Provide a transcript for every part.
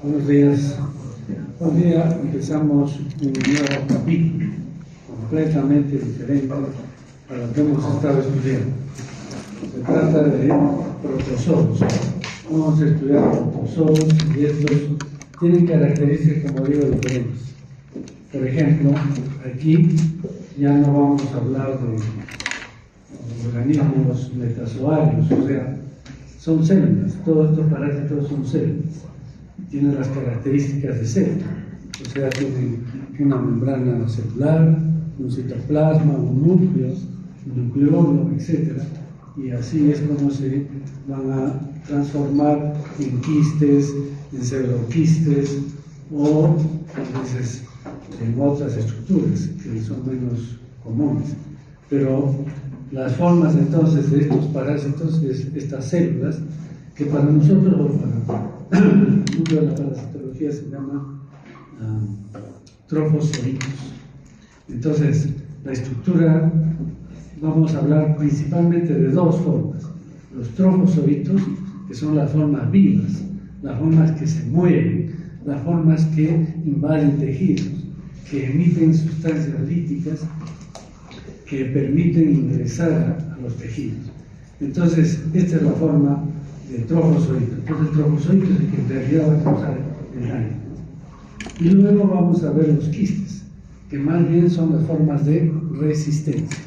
Buenos días. Hoy día empezamos un nuevo capítulo completamente diferente a lo que hemos estado estudiando. Se trata de protozoos. Vamos a estudiar protozoos y estos tienen características, como digo, diferentes. Por ejemplo, aquí ya no vamos a hablar de organismos metazoarios, o sea, son células. Todos estos parásitos son células. Tienen las características de célula, o sea, tienen una membrana celular, un citoplasma, un núcleo, un nucleolo, etc. Y así es como se van a transformar en quistes, en pseudoquistes o a veces en otras estructuras que son menos comunes. Pero las formas entonces de estos parásitos es estas células que para nosotros, el núcleo de la parasitología se llama trofozoitos. Entonces, la estructura, vamos a hablar principalmente de dos formas. Los trofozoitos, que son las formas vivas, las formas que se mueven, las formas que invaden tejidos, que emiten sustancias líticas que permiten ingresar a los tejidos. Entonces, esta es la forma de trofozoito. Entonces, el trofozoito es el que en realidad va a causar el daño. Y luego vamos a ver los quistes, que más bien son las formas de resistencia.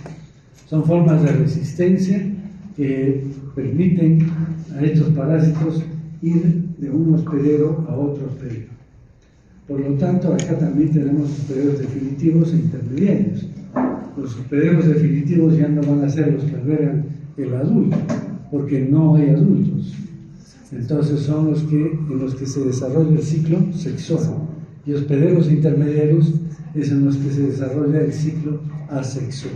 Son formas de resistencia que permiten a estos parásitos ir de un hospedero a otro hospedero. Por lo tanto, acá también tenemos hospederos definitivos e intermediarios. Los hospederos definitivos ya no van a ser los que albergan el adulto, porque no hay adultos. Entonces son en los que se desarrolla el ciclo sexual. Y hospederos intermediarios es en los que se desarrolla el ciclo asexual.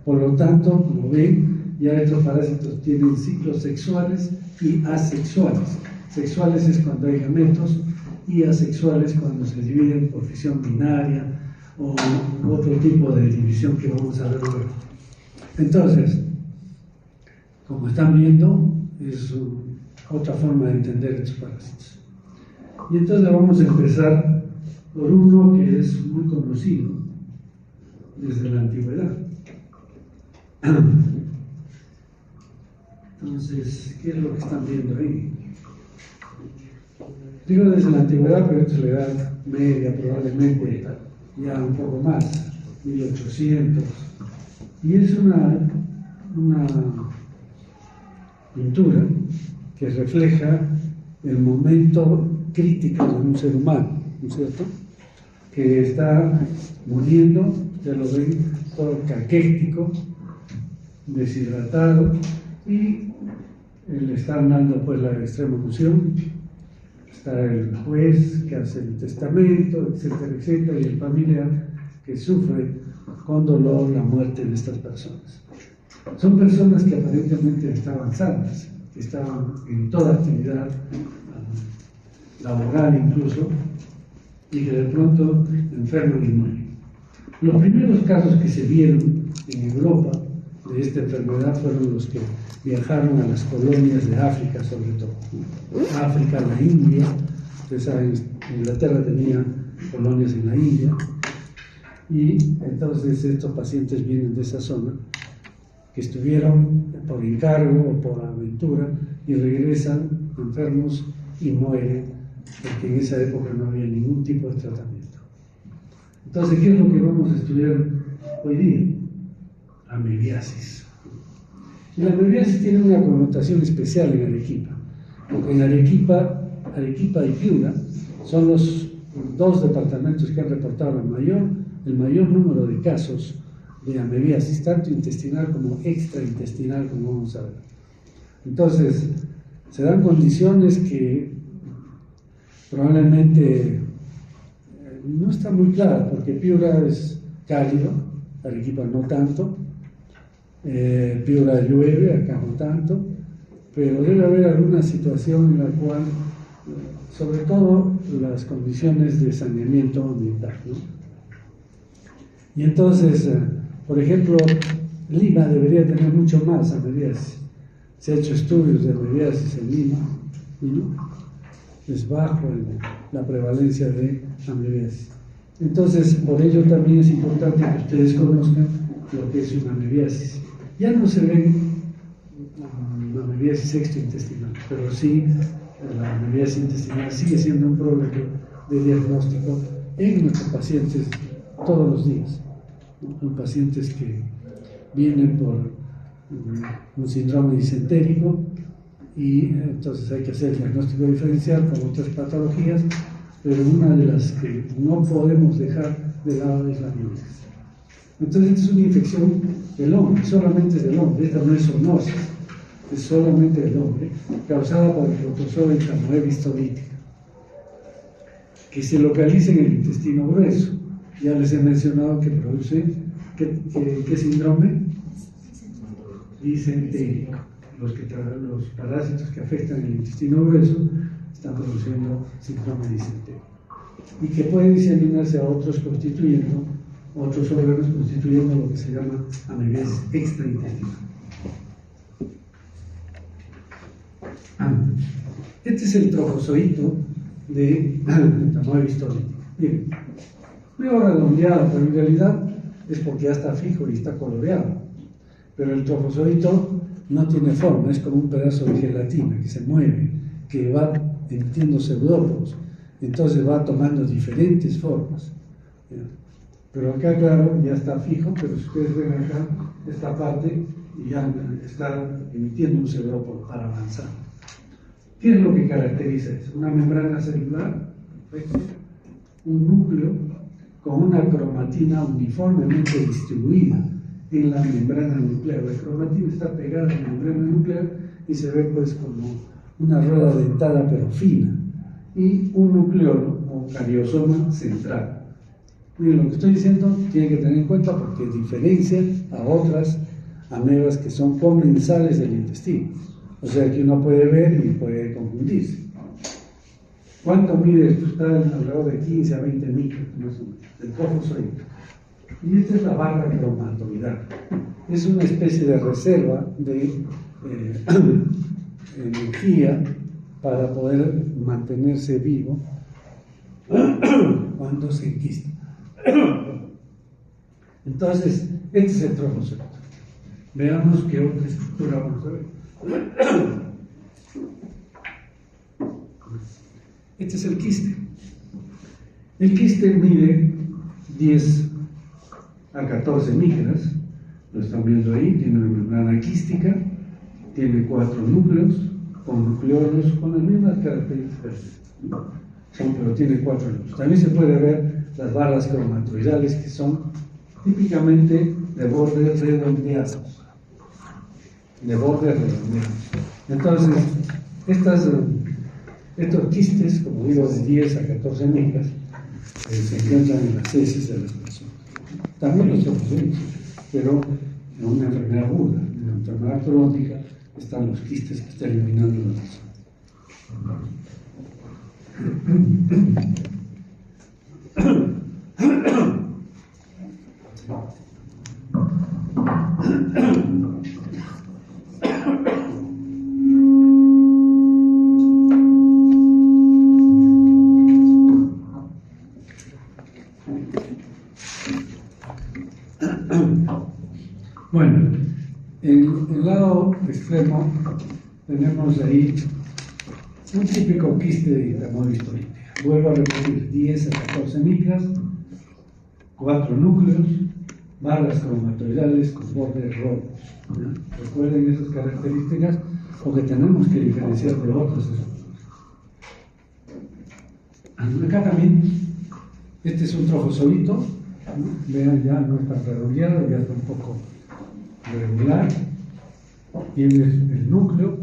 Por lo tanto, como ven, ya estos parásitos tienen ciclos sexuales y asexuales. Sexuales es cuando hay gametos y asexuales cuando se dividen por fisión binaria o otro tipo de división que vamos a ver luego. Entonces, como están viendo, es otra forma de entender estos parásitos. Y entonces vamos a empezar por uno que es muy conocido desde la antigüedad. Entonces, ¿qué es lo que están viendo ahí? Digo desde la antigüedad, pero esto es la Edad Media, probablemente ya un poco más, 1800. Y es una pintura que refleja el momento crítico de un ser humano, ¿no es cierto? Que está muriendo, ya lo ven, todo caquético, deshidratado, y le están dando pues la extrema unción. Está el juez que hace el testamento, etcétera, etcétera, y el familiar que sufre con dolor la muerte de estas personas. Son personas que aparentemente estaban sanas, que estaban en toda actividad laboral incluso, y que de pronto enferman y mueren. Los primeros casos que se vieron en Europa de esta enfermedad fueron los que viajaron a las colonias de África, sobre todo. África, la India, ustedes saben, Inglaterra tenía colonias en la India, y entonces estos pacientes vienen de esa zona, que estuvieron por encargo o por aventura y regresan enfermos y mueren, porque en esa época no había ningún tipo de tratamiento. Entonces, ¿qué es lo que vamos a estudiar hoy día? Amebiasis. Y la amebiasis tiene una connotación especial en Arequipa, porque en Arequipa y Piura son los dos departamentos que han reportado el mayor número de casos de amebiasis, tanto intestinal como extraintestinal, como vamos a ver. Entonces, se dan condiciones que probablemente no está muy clara, porque Piura es cálido, Arequipa no tanto, Piura llueve, acá no tanto, pero debe haber alguna situación en la cual, sobre todo las condiciones de saneamiento ambiental, ¿no? Y entonces, por ejemplo, Lima debería tener mucho más amebiasis. Se ha hecho estudios de amebiasis en Lima, ¿no? es bajo la prevalencia de amebiasis. Entonces, por ello también es importante que ustedes conozcan lo que es una amebiasis. Ya no se ven amebiasis extraintestinal, pero sí la amebiasis intestinal sigue siendo un problema de diagnóstico en nuestros pacientes todos los días. Son pacientes que vienen por un síndrome disentérico y entonces hay que hacer diagnóstico diferencial con otras patologías, pero una de las que no podemos dejar de lado es la amebiasis. Entonces, esta es una infección del hombre, solamente es del hombre, esta no es zoonosis, es solamente del hombre, causada por el protozoa entamoeba que se localiza en el intestino grueso. Ya les he mencionado que produce, ¿qué síndrome? Disentérico. Los parásitos que afectan el intestino grueso están produciendo síndrome disentérico. Y que puede diseminarse a otros órganos constituyendo lo que se llama amebiasis extraintestinal. Este es el trofozoito de entamoeba histolítica. Miren, veo redondeado, pero en realidad es porque ya está fijo y está coloreado. Pero el trofozoito no tiene forma, es como un pedazo de gelatina que se mueve, que va emitiendo pseudópodos, entonces va tomando diferentes formas. Pero acá, claro, ya está fijo, pero si ustedes ven acá, esta parte ya está emitiendo un pseudópodo para avanzar. ¿Qué es lo que caracteriza eso? Una membrana celular, perfecto, un núcleo con una cromatina uniformemente distribuida en la membrana nuclear. La cromatina está pegada a la membrana nuclear y se ve pues como una rueda dentada pero fina, y un nucleolo o cariosoma central. Miren, lo que estoy diciendo tiene que tener en cuenta porque diferencia a otras amebas que son comensales del intestino. O sea que uno puede ver y puede confundirse. ¿Cuánto mide esto? Está alrededor de 15 a 20 micros, más o menos, del trofozoito. Y esta es la barra cromatoidal. Es una especie de reserva de energía para poder mantenerse vivo cuando se enquista. Entonces, este es el trofozoito. Veamos qué otra estructura vamos a ver. Este es el quiste. El quiste mide 10 a 14 micras, lo están viendo ahí, tiene una membrana quística, tiene 4 núcleos, con nucleolos, con las mismas características, pero tiene 4 núcleos. También se puede ver las barras cromatoidales que son típicamente de bordes redondeados. Entonces, estos quistes, como digo, de 10 a 14 micras, se encuentran en las heces de las personas. También los trofocitos, pero en una enfermedad aguda, en una enfermedad crónica, están los quistes que está eliminando la persona. Bueno, en el lado extremo tenemos ahí un típico quiste de entamoeba histolítica. Vuelvo a repetir, 10 a 14 micras, 4 núcleos, barras cromatoidales con bordes rojos. Recuerden esas características porque tenemos que diferenciar de otras estructuras. Acá también, este es un trofozoito. Vean, ya no está redondeado, ya está un poco regular. Tiene el núcleo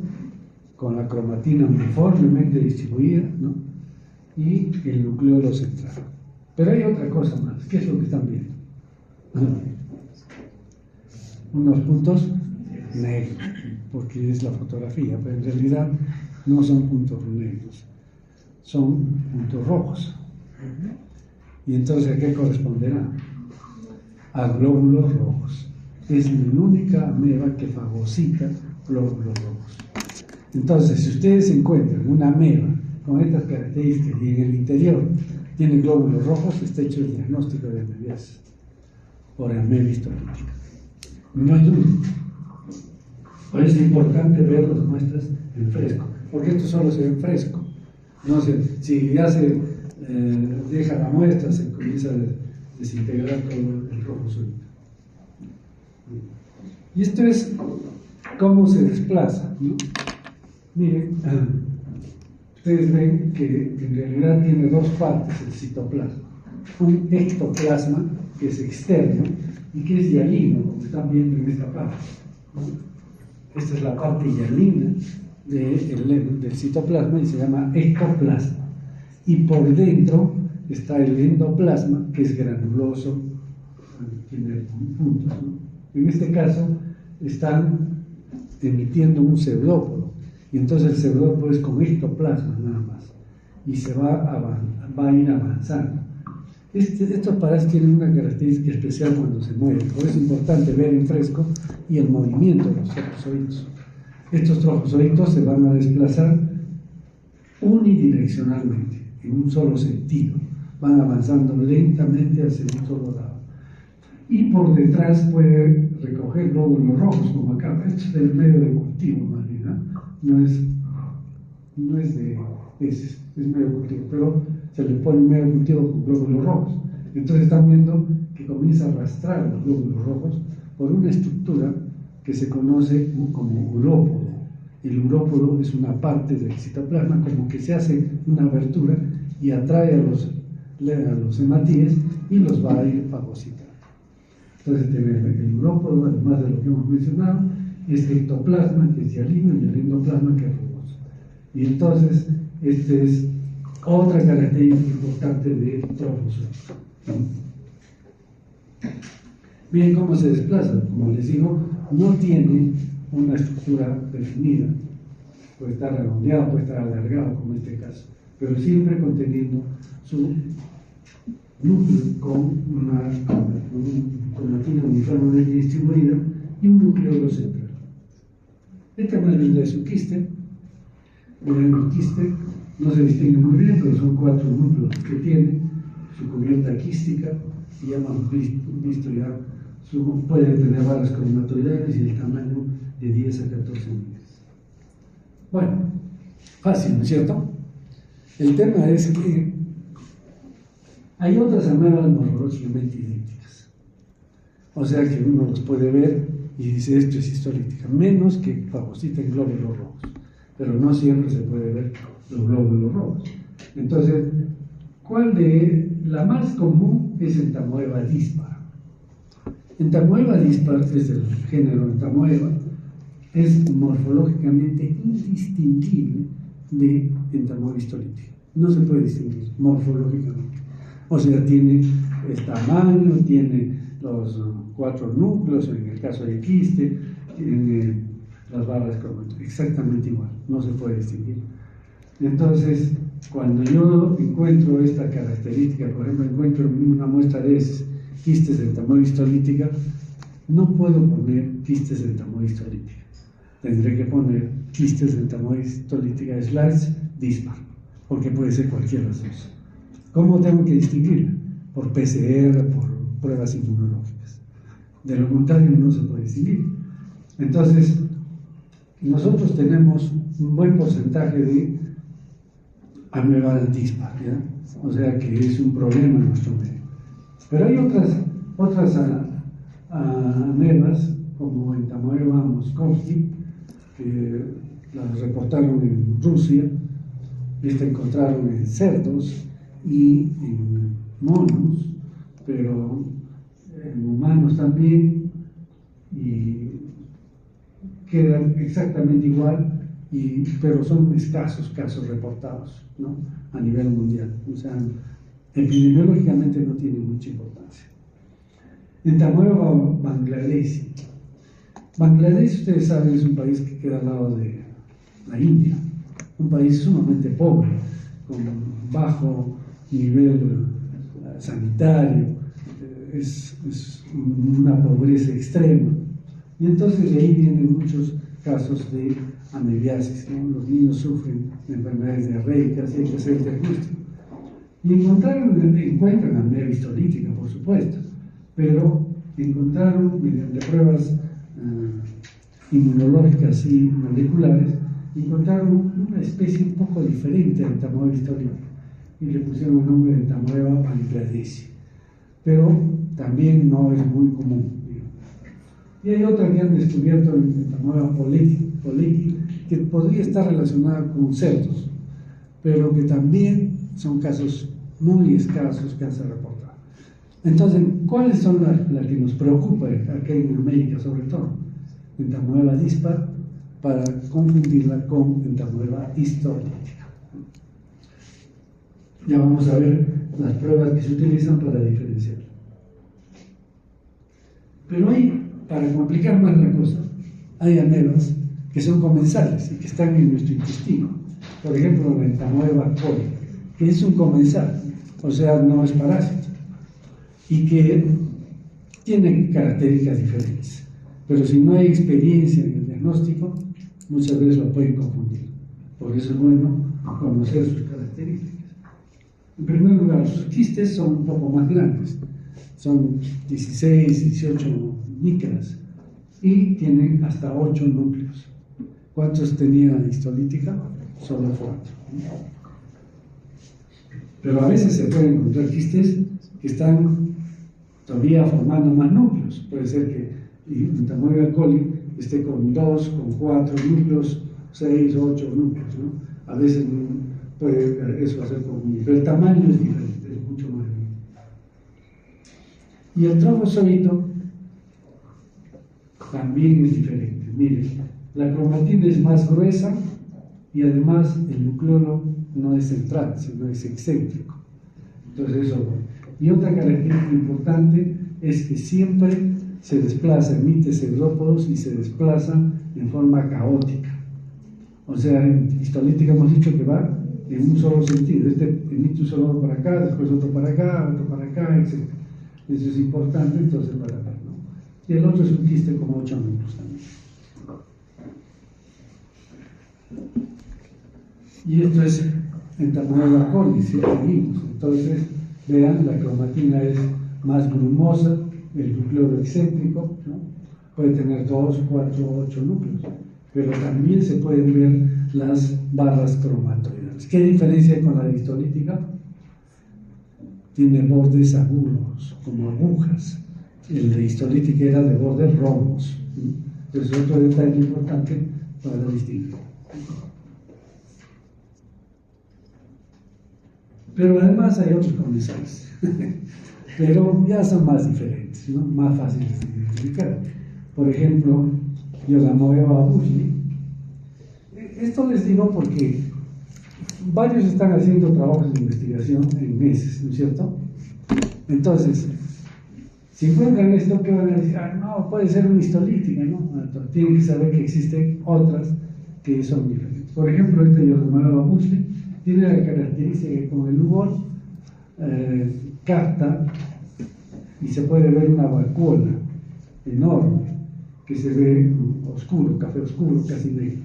con la cromatina uniformemente distribuida, ¿no? Y el nucleolo central. Pero hay otra cosa más. ¿Qué es lo que están viendo? Unos puntos negros, porque es la fotografía, pero en realidad no son puntos negros, son puntos rojos. Y entonces, ¿a qué corresponderá? A glóbulos rojos. Es la única ameba que fagocita glóbulos rojos. Entonces, si ustedes encuentran una ameba con estas características y en el interior tiene glóbulos rojos, está hecho el diagnóstico de amebiasis por amebias histolítica. No hay duda. Por eso es importante ver las muestras en fresco, porque esto solo se ve en fresco. No sé, si ya se deja la muestra, se comienza a desintegrar todo el rojo súbito. Y esto es cómo se desplaza, ¿no? Miren, ustedes ven que en realidad tiene dos partes el citoplasma. Un ectoplasma, que es externo, y que es hialino, como están viendo en esta parte, ¿no? Esta es la parte hialina del citoplasma y se llama ectoplasma. Y por dentro está el endoplasma, que es granuloso, tiene puntos, ¿no? En este caso están emitiendo un pseudópodo, y entonces el pseudópodo es con ectoplasma nada más, y se va a ir avanzando. Estos parásitos tienen una característica especial cuando se mueven, por eso es importante ver en fresco y el movimiento de los trofozoitos. Estos trofozoitos se van a desplazar unidireccionalmente, en un solo sentido, van avanzando lentamente hacia un solo lado. Y por detrás puede recoger glóbulos rojos, como acá. Esto es del medio de cultivo, más bien, ¿no? No es de heces, es medio de cultivo, pero se le pone medio de cultivo con glóbulos rojos. Entonces están viendo que comienza a arrastrar los glóbulos rojos por una estructura que se conoce como urópodo. El urópodo es una parte del citoplasma, como que se hace una abertura y atrae a los hematíes y los va a ir fagocitando. Entonces tenemos el urópodo, además de lo que hemos mencionado, este ectoplasma, que es hialino, y el endoplasma, que es rugoso. Y entonces, esta es otra característica importante del trofozoito. Miren cómo se desplaza. Como les digo, no tiene una estructura definida. Puede estar redondeado, puede estar alargado, como en este caso, pero siempre conteniendo su núcleo con una cromatina uniformemente distribuida y un núcleo central. Esta más bien es su quiste. Miren, el quiste no se distingue muy bien, pero son 4 núcleos que tiene, su cubierta quística, y ya hemos visto ya, puede tener varas cromatoidales y el tamaño de 10 a 14 milímetros. Bueno, fácil, ¿no es cierto? El tema es que hay otras amebas morfológicamente idénticas. O sea que uno los puede ver y dice, esto es histolítica, menos que fagociten glóbulos rojos. Pero no siempre se puede ver los glóbulos rojos. Entonces, la más común es Entamoeba dispar. Entamoeba dispar es del género Entamoeba, es morfológicamente indistinguible de Entamoeba histolítica. No se puede distinguir morfológicamente. O sea, tiene el tamaño, tiene los 4 núcleos, en el caso del quiste, tiene las barras exactamente igual, no se puede distinguir. Entonces, cuando yo encuentro esta característica, por ejemplo, encuentro una muestra de quistes de Entamoeba histolítica, no puedo poner quistes de Entamoeba histolítica. Tendré que poner quistes de Entamoeba histolítica / dispar, porque puede ser cualquiera de los dos. ¿Cómo tengo que distinguirla? Por PCR, por pruebas inmunológicas. De lo contrario, no se puede distinguir. Entonces, nosotros tenemos un buen porcentaje de ameba dispar, ¿ya? O sea que es un problema en nuestro medio. Pero hay otras amebas, como Entamoeba moscovski, que las reportaron en Rusia, esta encontraron en cerdos y en monos, pero en humanos también, y quedan exactamente igual, pero son escasos casos reportados, ¿no? A nivel mundial. O sea, epidemiológicamente no tiene mucha importancia. Entamoeba bangladeshi. Bangladesh, ustedes saben, es un país que queda al lado de la India, un país sumamente pobre, con bajo nivel sanitario, es una pobreza extrema. Y entonces de ahí vienen muchos casos de amebiasis, ¿no? Los niños sufren de enfermedades diarreicas y hay que hacer el diagnóstico. Y encuentran anemia histolítica, por supuesto, pero encontraron mediante pruebas inmunológicas y moleculares, encontraron una especie un poco diferente de entamoeba histolítica y le pusieron el nombre de entamoeba paligradici, pero también no es muy común. Y hay otra que han descubierto en entamoeba poleki, que podría estar relacionada con cerdos, pero que también son casos muy escasos que han sido reportados. Entonces, ¿cuáles son las que nos preocupan aquí en América sobre todo? Entamoeba dispar, para confundirla con entamoeba histolítica. Ya vamos a ver las pruebas que se utilizan para diferenciarla. Pero para complicar más la cosa, hay amebas que son comensales y que están en nuestro intestino. Por ejemplo, la entamoeba coli, que es un comensal, o sea, no es parásito, y que tiene características diferentes. Pero si no hay experiencia en el diagnóstico, muchas veces lo pueden confundir. Por eso es bueno conocer sus características. En primer lugar, sus quistes son un poco más grandes, son 16, 18 micras y tienen hasta 8 núcleos. ¿Cuántos tenía la histolítica? Solo 4. Pero a veces se pueden encontrar quistes que están todavía formando más núcleos. Puede ser que entamoeba coli esté con 2, con 4 núcleos, 6, 8 núcleos, ¿no? A veces puede eso hacer conmigo, pero el tamaño es diferente, es mucho más grande. Y el trofozoito también es diferente. Miren, la cromatina es más gruesa y además el nucleolo no es central, sino es excéntrico. Entonces eso. Y otra característica importante es que siempre se desplaza, emite pseudópodos y se desplaza en forma caótica. O sea, en histolítica hemos dicho que va en un solo sentido. Emite un solo para acá, después otro para acá, etc. Eso es importante, entonces para ver, ¿no? Y el otro es un quiste como 8 núcleos también. Y esto es entamoeba coli, si seguimos. Entonces, vean, la cromatina es más brumosa, el núcleo excéntrico, ¿no? Puede tener 2, 4, 8 núcleos, pero también se pueden ver las barras cromatoidales. ¿Qué diferencia hay con la histolítica? Tiene bordes agudos, como agujas. El de histolítica era de bordes rombos. Es otro detalle importante para distinguir. Pero además hay otros comensales, pero ya son más diferentes, ¿no? Más fáciles de identificar. Por ejemplo, Iodamoeba bushley. Esto les digo porque varios están haciendo trabajos de investigación en meses, ¿no es cierto? Entonces, si encuentran esto, ¿qué van a decir? No, puede ser una histolítica, ¿no? Entonces, tienen que saber que existen otras que son diferentes. Por ejemplo, este Iodamoeba bushley tiene la característica que con el lúgol capta y se puede ver una vacuola enorme que se ve oscuro, café oscuro, casi negro,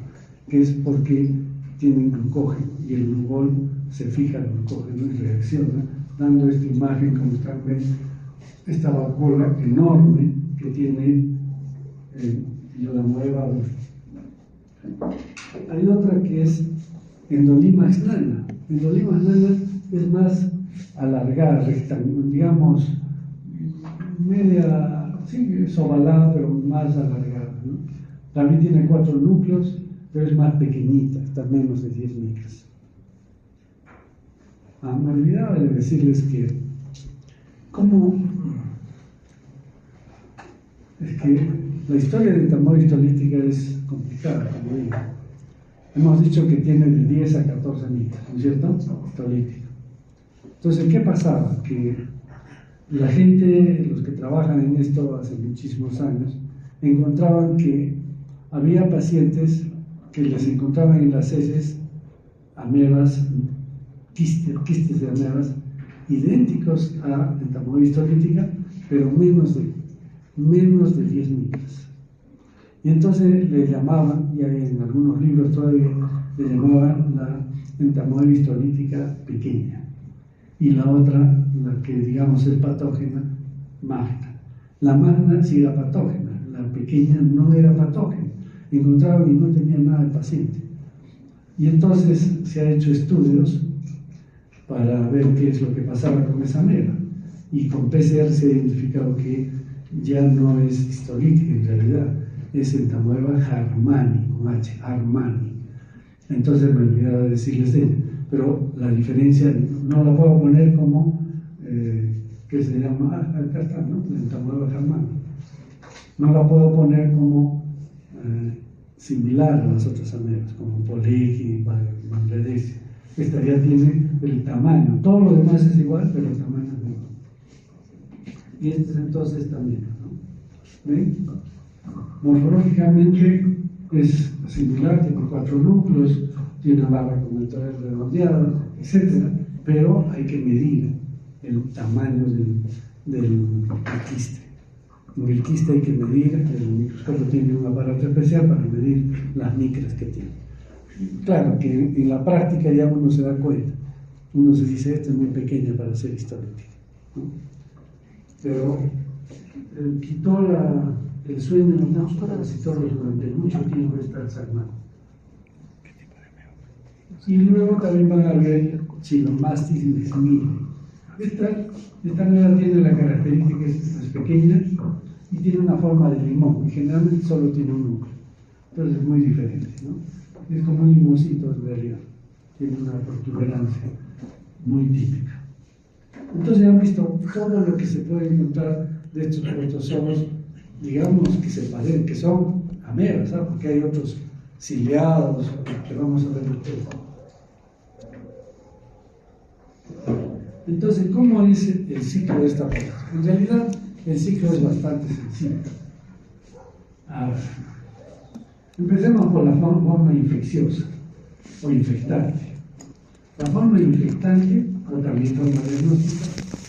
que es porque tienen glucógeno y el lúgol se fija el glucógeno y reacciona, dando esta imagen, como están viendo, esta vacuola enorme que tiene Iodamoeba bushley. Hay otra que es Endolimax nana. Endolimax nana es más alargada, rectangular, digamos, media, sí, es ovalada, pero más alargada, ¿no? También tiene 4 núcleos, pero es más pequeñita, está menos de 10 micras. Me olvidaba de decirles que, es que la historia de entamoeba histolítica es complicada, como digo. Hemos dicho que tiene de 10 a 14 micras, ¿no es cierto? Histolítica. Entonces, ¿qué pasaba? Que la gente, los que trabajan en esto hace muchísimos años, encontraban que había pacientes que les encontraban en las heces amebas, quistes de amebas, idénticos a entamoeba histolítica, pero menos de 10 micras. Y entonces le llamaban, y hay en algunos libros todavía, le llamaban la entamoeba histolítica pequeña. Y la otra, la que digamos es patógena, magna. La magna sí era patógena, la pequeña no era patógena. Encontraban y no tenía nada el paciente. Y entonces se ha hecho estudios para ver qué es lo que pasaba con esa ameba. Y con PCR se ha identificado que ya no es histolítica en realidad, es entamoeba harmani, con H, harmani. Entonces me olvidaba decirles de ella, pero la diferencia no la puedo poner como, que se llama, acá está, ¿no? La entamoeba harmani. No la puedo poner como similar a las otras amebas, como Polegi, Bangladesh. Esta ya tiene el tamaño, todo lo demás es igual, pero el tamaño es menor. Y este entonces también, ¿no? ¿Ven? Morfológicamente es similar, tiene 4 núcleos, tiene una barra comercial redondeada, etc. Pero hay que medir el tamaño del quiste. En el quiste hay que medir, el microscopio tiene un aparato especial para medir las micras que tiene. Claro que en la práctica ya uno se da cuenta, uno se dice, esta es muy pequeña para ser histolítica, ¿no? Pero quitó el sueño de los parasitólogos durante mucho tiempo esta Alzheimer. Y luego también van a ver Chilomastis inexmile. Esta nueva tiene la característica que es pequeña y tiene una forma de limón, y generalmente solo tiene un núcleo. Entonces es muy diferente, ¿no? Es como un limoncito en realidad, tiene una protuberancia muy típica. Entonces han visto todo lo que se puede encontrar de estos protozoos, digamos que se parecen, que son amebas, ¿sabes? Porque hay otros ciliados que vamos a ver después. Entonces, ¿cómo es el ciclo de esta parte? En realidad, el ciclo es bastante sencillo. A ver, empecemos por la forma infecciosa o infectante. La forma infectante, o también forma diagnóstica,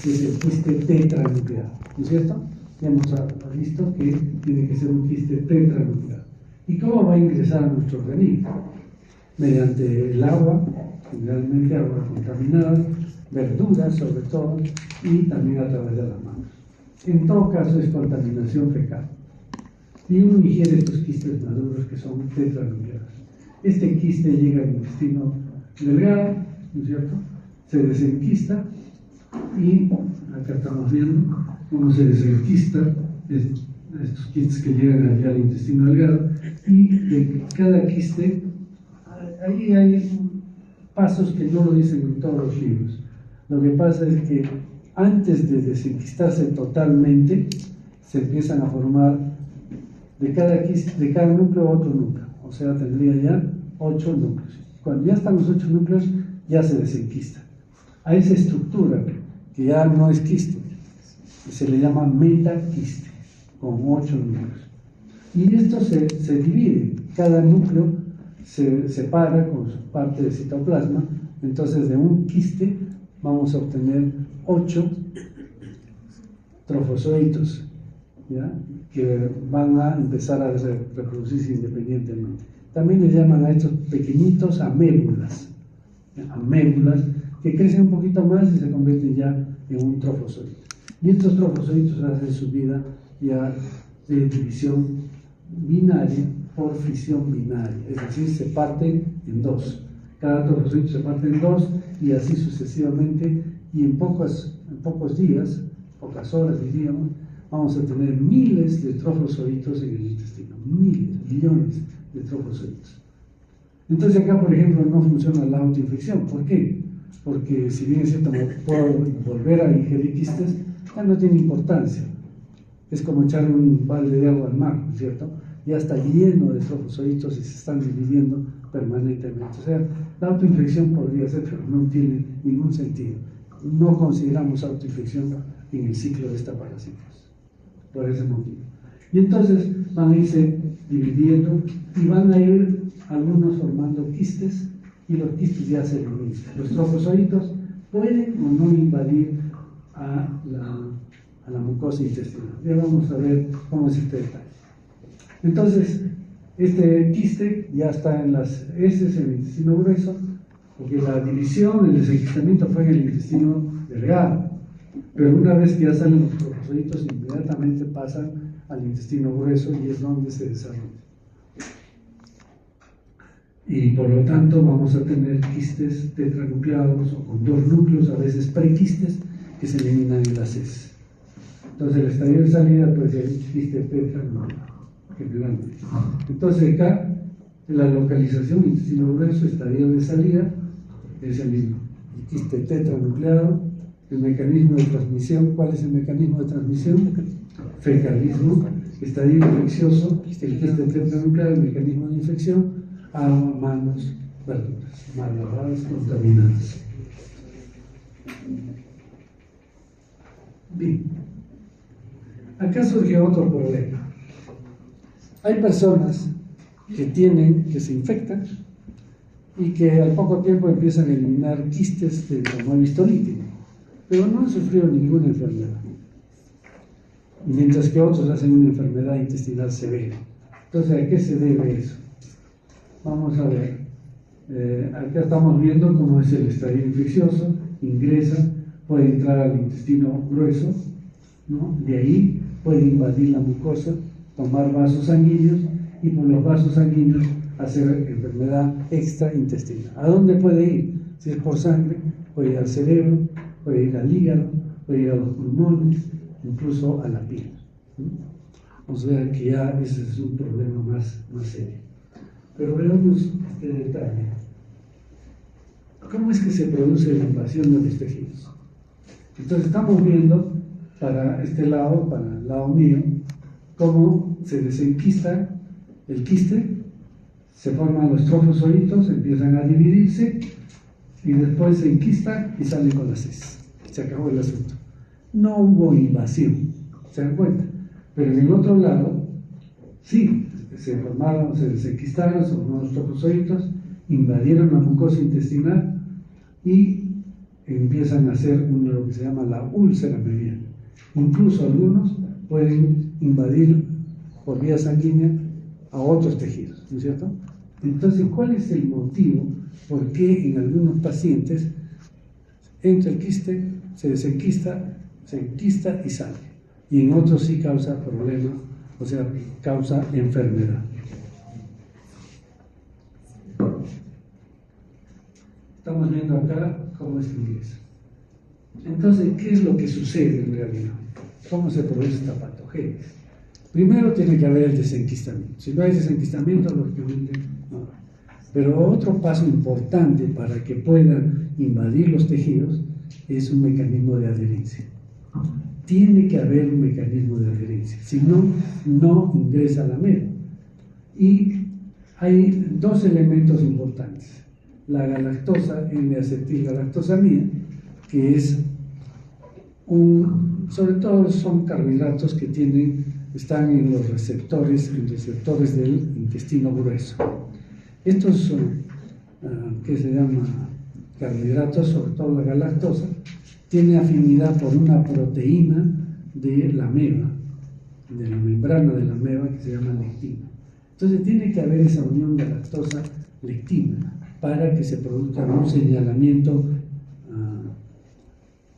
es el quiste tetranuclear, ¿no es cierto? Ya hemos visto que tiene que ser un quiste tetranuclear. ¿Y cómo va a ingresar a nuestro organismo? Mediante el agua, generalmente agua contaminada, verduras sobre todo, y también a través de las manos. En todo caso es contaminación fecal. Y uno ingiere estos quistes maduros que son tetranucleares. Este quiste llega al intestino delgado, ¿no es cierto? Se desenquista y acá estamos viendo cómo se desenquista estos quistes que llegan allá al intestino delgado, y de cada quiste ahí hay pasos que no lo dicen en todos los libros. Lo que pasa es que antes de desenquistarse totalmente se empiezan a formar de cada quiste, de cada núcleo otro núcleo, o sea tendría ya 8 núcleos. Cuando ya están los 8 núcleos ya se desenquista. A esa estructura que ya no es quiste se le llama metaquiste, con 8 núcleos. Y esto se divide, cada núcleo se separa con su parte de citoplasma. Entonces de un quiste vamos a obtener 8 trofozoitos, ¿ya? Que van a empezar a reproducirse independientemente. También le llaman a estos pequeñitos amébulas, amébulas que crecen un poquito más y se convierten ya en un trofozoito. Y estos trofozoitos hacen su vida ya de división binaria por fisión binaria, es decir, se parten en 2. Cada trofozoito se parte en 2 y así sucesivamente, y en pocos días, pocas horas diríamos, vamos a tener miles de trofozoitos en el intestino, miles, millones de trofozoitos. Entonces acá, por ejemplo, no funciona la autoinfección. ¿Por qué? Porque si bien es cierto, me puedo volver a ingerir quistes, ya no tiene importancia. Es como echarle un balde de agua al mar, ¿no es cierto? Ya está lleno de trofozoitos y se están dividiendo permanentemente. O sea, la autoinfección podría ser, pero no tiene ningún sentido. No consideramos autoinfección en el ciclo de esta parasitos, por ese motivo. Y entonces van a irse dividiendo y van a ir algunos formando quistes, y los quistes ya se eliminan. Los trofozoitos pueden o no invadir a la mucosa intestinal. Ya vamos a ver cómo es este detalle. Entonces, Este quiste ya está en las heces, en el intestino grueso, porque la división, el desenquistamiento fue en el intestino delgado. Pero una vez que ya salen los trofosoditos, inmediatamente pasan al intestino grueso y es donde se desarrolla. Y por lo tanto vamos a tener quistes tetranucleados o con 2 núcleos, a veces prequistes, que se eliminan en las heces. Entonces el estadio de salida puede ser quiste tetranucleado, generalmente. Entonces acá, la localización intestino grueso, estadio de salida, es el mismo. El quiste tetranucleado, el mecanismo de transmisión. ¿Cuál es el mecanismo de transmisión? Fecalismo, estadio infeccioso, el quiste tetranucleado, el mecanismo de infección, agua, manos, verduras, mal lavadas, contaminadas. Bien, acá surge otro problema. Hay personas que se infectan y que al poco tiempo empiezan a eliminar quistes de tamaño histolítico, pero no han sufrido ninguna enfermedad, mientras que otros hacen una enfermedad intestinal severa. Entonces, ¿a qué se debe eso? Vamos a ver. Acá estamos viendo cómo es el estadio infeccioso, ingresa, puede entrar al intestino grueso, ¿no? De ahí puede invadir la mucosa, tomar vasos sanguíneos y por los vasos sanguíneos hacer enfermedad extraintestinal. ¿A dónde puede ir? Si es por sangre, puede ir al cerebro, puede ir al hígado, puede ir a los pulmones, incluso a la piel. O sea que ya ese es un problema más serio. Pero veamos este detalle. ¿Cómo es que se produce la invasión de los tejidos? Entonces estamos viendo para este lado, para el lado mío, cómo se desenquista el quiste, se forman los trofosoditos, empiezan a dividirse y después se enquista y salen con las heces. Se acabó el asunto. No hubo invasión, ¿se dan cuenta? Pero en el otro lado, sí, se desenquistaron, se formaron los trofosoditos, invadieron la mucosa intestinal y empiezan a hacer lo que se llama la úlcera mediana. Incluso algunos pueden invadir por vía sanguínea a otros tejidos, ¿no es cierto? Entonces, ¿cuál es el motivo por qué en algunos pacientes entra el quiste, se desenquista, se enquista y sale? Y en otros sí causa problemas, o sea, causa enfermedad. Estamos viendo acá cómo es que ingresa. Entonces, ¿qué es lo que sucede en realidad? ¿Cómo se produce esta patogénesis? Primero tiene que haber el desenquistamiento. Si no hay desenquistamiento, lógicamente no. Pero otro paso importante para que puedan invadir los tejidos es un mecanismo de adherencia. Tiene que haber un mecanismo de adherencia, si no, no ingresa la ameba. Y hay 2 elementos importantes: la galactosa, N-acetilgalactosamida, que es sobre todo son carbohidratos que están en los receptores del intestino grueso. Estos son, ¿qué se llama? Carbohidratos, sobre todo la galactosa, tiene afinidad por una proteína de la ameba, de la membrana de la ameba, que se llama lectina. Entonces tiene que haber esa unión galactosa-lectina para que se produzca un señalamiento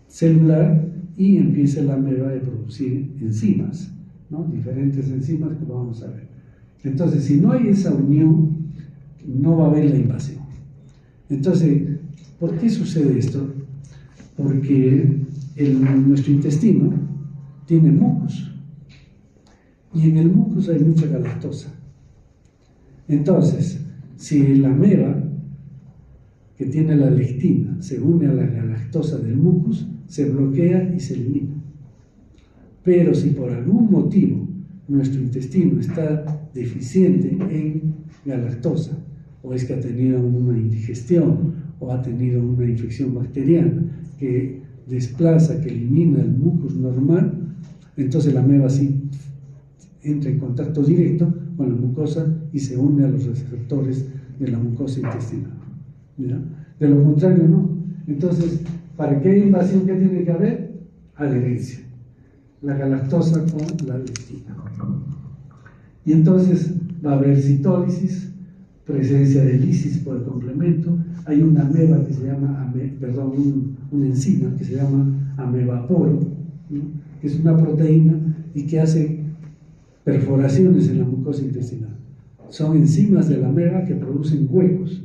celular y empiece la ameba a producir enzimas, ¿no? Diferentes enzimas que vamos a ver. Entonces, si no hay esa unión, no va a haber la invasión. Entonces, ¿por qué sucede esto? Porque nuestro intestino tiene mucus y en el mucus hay mucha galactosa. Entonces, si la ameba que tiene la lectina se une a la galactosa del mucus, se bloquea y se elimina. Pero si por algún motivo nuestro intestino está deficiente en galactosa, o es que ha tenido una indigestión, o ha tenido una infección bacteriana que desplaza, que elimina el mucus normal, entonces la ameba sí entra en contacto directo con la mucosa y se une a los receptores de la mucosa intestinal. ¿Ya? De lo contrario, no. Entonces, ¿para qué invasión que tiene que haber? Adherencia. La galactosa con la lectina. Y entonces, va a haber citólisis, presencia de lisis por el complemento. Hay una ameba que se llama, una enzima que se llama amebaporo, ¿no? Que es una proteína y que hace perforaciones en la mucosa intestinal. Son enzimas de la ameba que producen huecos,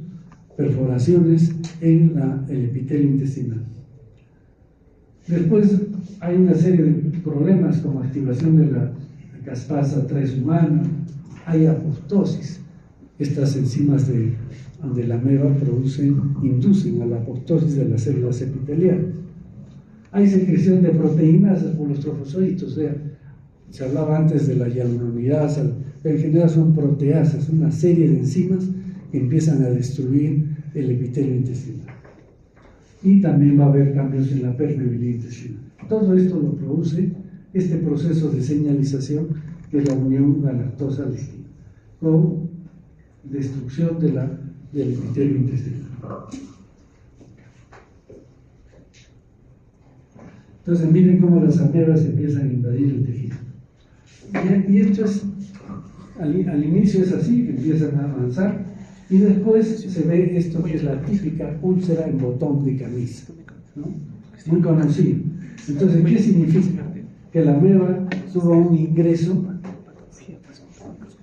perforaciones en el epitelio intestinal. Después hay una serie de problemas como activación de la caspasa 3 humana, hay apoptosis. Estas enzimas de la ameba inducen a la apoptosis de las células epiteliales. Hay secreción de proteínas por los trofozoitos, o sea, se hablaba antes de la hialuronidasa, pero en general son proteasas, una serie de enzimas que empiezan a destruir el epitelio intestinal. Y también va a haber cambios en la permeabilidad intestinal. Todo esto lo produce este proceso de señalización, que es la unión galactosa-lectina, con destrucción del epitelio intestinal. Entonces miren cómo las amebas empiezan a invadir el tejido. Y esto es, al inicio es así, empiezan a avanzar, y después se ve esto que es la típica úlcera en botón de camisa, ¿no? Muy conocido. Entonces, ¿qué significa? Que la ameba tuvo un ingreso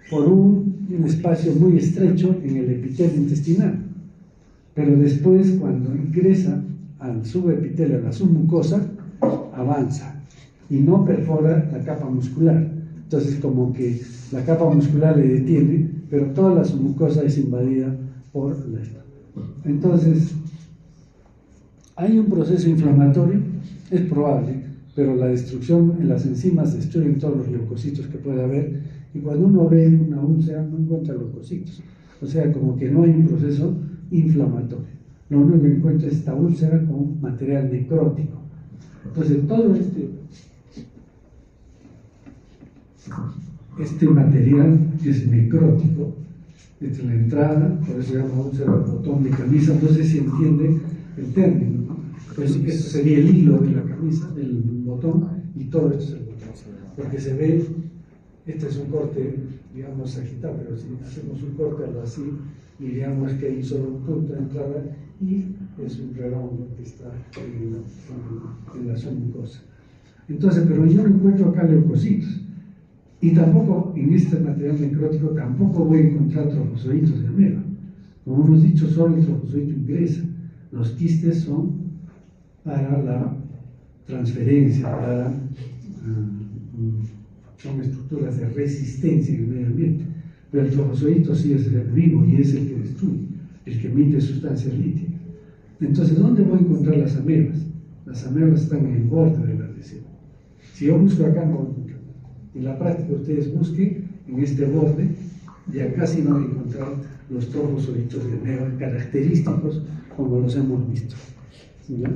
por un espacio muy estrecho en el epitelio intestinal, pero después, cuando ingresa al subepitelio, a la submucosa, avanza y no perfora la capa muscular. Entonces, como que la capa muscular le detiene, pero toda la submucosa es invadida por la... Entonces, hay un proceso inflamatorio, es probable, pero la destrucción en las enzimas destruyen todos los leucocitos que puede haber, y cuando uno ve una úlcera no encuentra leucocitos, o sea, como que no hay un proceso inflamatorio. Lo único que encuentra es esta úlcera con material necrótico. Entonces, todo este material es necrótico, desde la entrada, por eso se llama úlcera botón de camisa, no sé si entiende el término, ¿no? Pues esto sería el hilo de la camisa, del botón, y todo esto es el botón, porque se ve, este es un corte, digamos, sagital, pero si hacemos un corte algo así, diríamos que hay solo un punto de entrada y es un redondo que está en la submucosa. Entonces, pero yo no encuentro acá leucocitos. Y tampoco, en este material necrótico, tampoco voy a encontrar trofozoitos de ameba. Como hemos dicho, solo el trofozoito ingresa. Los quistes son para la transferencia, son estructuras de resistencia en el medio ambiente. Pero el trofozoito sí es el vivo y es el que destruye, el que emite sustancias líticas. Entonces, ¿dónde voy a encontrar las amebas? Las amebas están en el borde de la lesión. Si yo busco acá, no voy a encontrar. En la práctica, ustedes busquen en este borde, y acá sí van a encontrar los trofozoitos de ameba característicos, como los hemos visto. ¿Ya?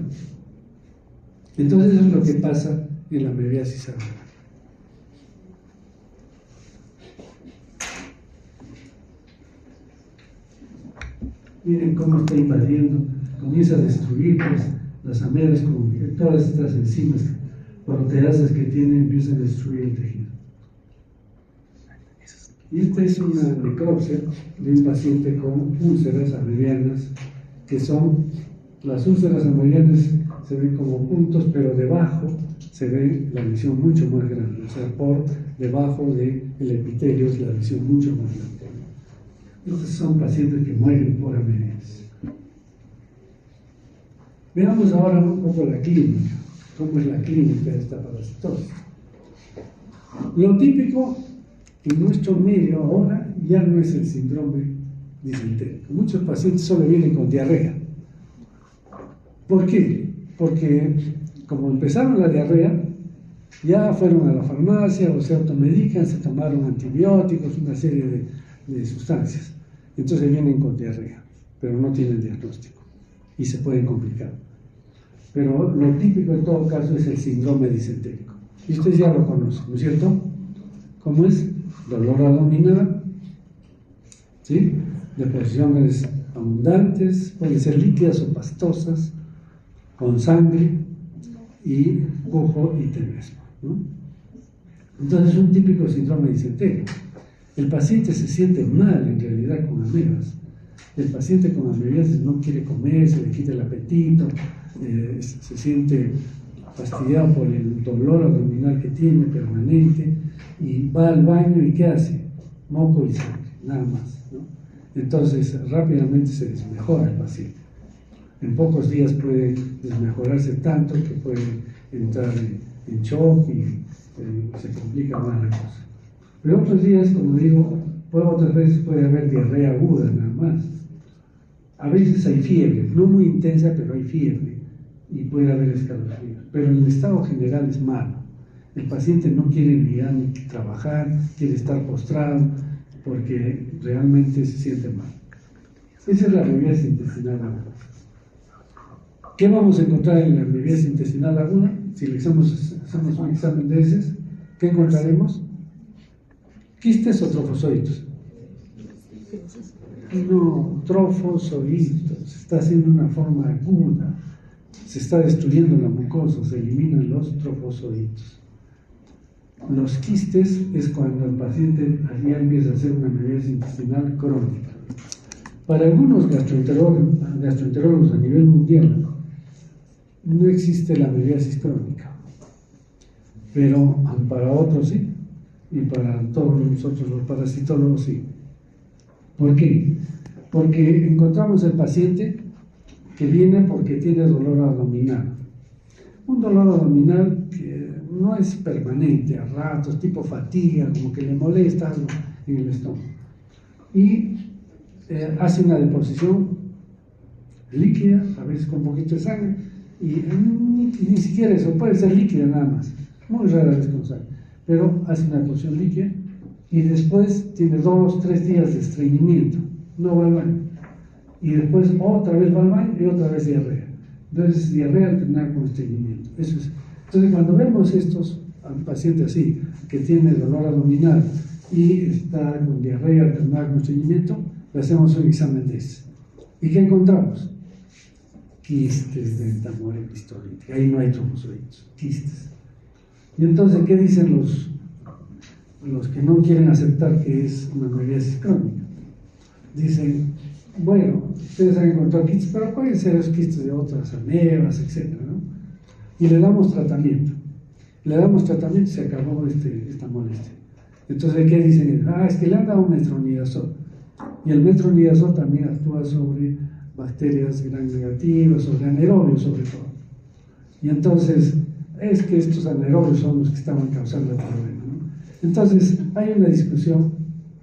Entonces, eso es lo que pasa en la amebiasis aguda. Miren cómo está invadiendo, comienza a destruir las amebas con todas estas enzimas, proteasas que tienen, empiezan a destruir el tejido. Y esta es una necropsia de un paciente con úlceras amebianas, que son, las úlceras amebianas se ven como puntos, pero debajo se ve la lesión mucho más grande, o sea, por debajo del epitelio es la lesión mucho más grande. Estos son pacientes que mueren por amebiasis. Veamos ahora un poco la clínica, cómo es la clínica de esta parasitosis. Lo típico en nuestro medio ahora ya no es el síndrome disentérico. Muchos pacientes solo vienen con diarrea. ¿Por qué? Porque como empezaron la diarrea, ya fueron a la farmacia o se automedican, se tomaron antibióticos, una serie de sustancias. Entonces vienen con diarrea, pero no tienen diagnóstico y se pueden complicar. Pero lo típico en todo caso es el síndrome disentérico. Y ustedes ya lo conocen, ¿no es cierto? ¿Cómo es? Dolor abdominal, ¿sí? Deposiciones abundantes, pueden ser líquidas o pastosas, con sangre y pujo y tenesmo, ¿no? Entonces es un típico síndrome disentérico. El paciente se siente mal en realidad con amebas. El paciente con amebiasis no quiere comer, se le quita el apetito, se siente fastidiado por el dolor abdominal que tiene permanente y va al baño y ¿qué hace? Moco y sangre, nada más, ¿no? Entonces rápidamente se desmejora el paciente. En pocos días puede desmejorarse tanto que puede entrar en shock y se complica más la cosa. Pero otros días, como digo, otras veces puede haber diarrea aguda nada más. A veces hay fiebre, no muy intensa, pero hay fiebre y puede haber escalofríos. Pero en el estado general es malo. El paciente no quiere ni trabajar, quiere estar postrado porque realmente se siente mal. Esa es la amebiasis intestinal aguda. ¿Qué vamos a encontrar en la amebiasis intestinal aguda? Si le hacemos un examen de heces, ¿qué encontraremos? ¿Quistes o trofozoitos? No, trofozoitos. Se está haciendo una forma aguda. Se está destruyendo la mucosa, se eliminan los trofozoitos. Los quistes es cuando el paciente ya empieza a hacer una amebiasis intestinal crónica. Para algunos gastroenterólogos a nivel mundial no existe la amebiasis crónica, pero para otros sí, y para todos nosotros los parasitólogos sí. ¿Por qué? Porque encontramos el paciente que viene porque tiene dolor abdominal. Un dolor abdominal que no es permanente, a ratos, tipo fatiga, como que le molesta algo en el estómago. Y hace una deposición líquida, a veces con un poquito de sangre, y ni siquiera eso, puede ser líquida nada más, muy rara vez con sangre, pero hace una deposición líquida y después tiene 2 o 3 días de estreñimiento, no va al baño, y después otra vez va al baño y otra vez diarrea. Entonces diarrea alternada con estreñimiento. Eso es. Entonces cuando vemos a un paciente así, que tiene dolor abdominal y está con diarrea alternada con estreñimiento, le hacemos un examen de ese. ¿Y qué encontramos? Quistes de entamoeba epistolítica. Ahí no hay trofozoitos, quistes. Y entonces, ¿qué dicen los que no quieren aceptar que es una amebiasis crónica? Dicen, bueno, ustedes han encontrado quistes, pero pueden ser los quistes de otras amebas, etc., ¿no? Y le damos tratamiento. Le damos tratamiento y se acabó esta molestia. Entonces, ¿qué dicen? Es que le han dado metronidazol. Y el metronidazol también actúa sobre bacterias gram negativas, sobre anaerobios sobre todo. Y entonces, es que estos anaerobios son los que estaban causando el problema, ¿no? Entonces, hay una discusión,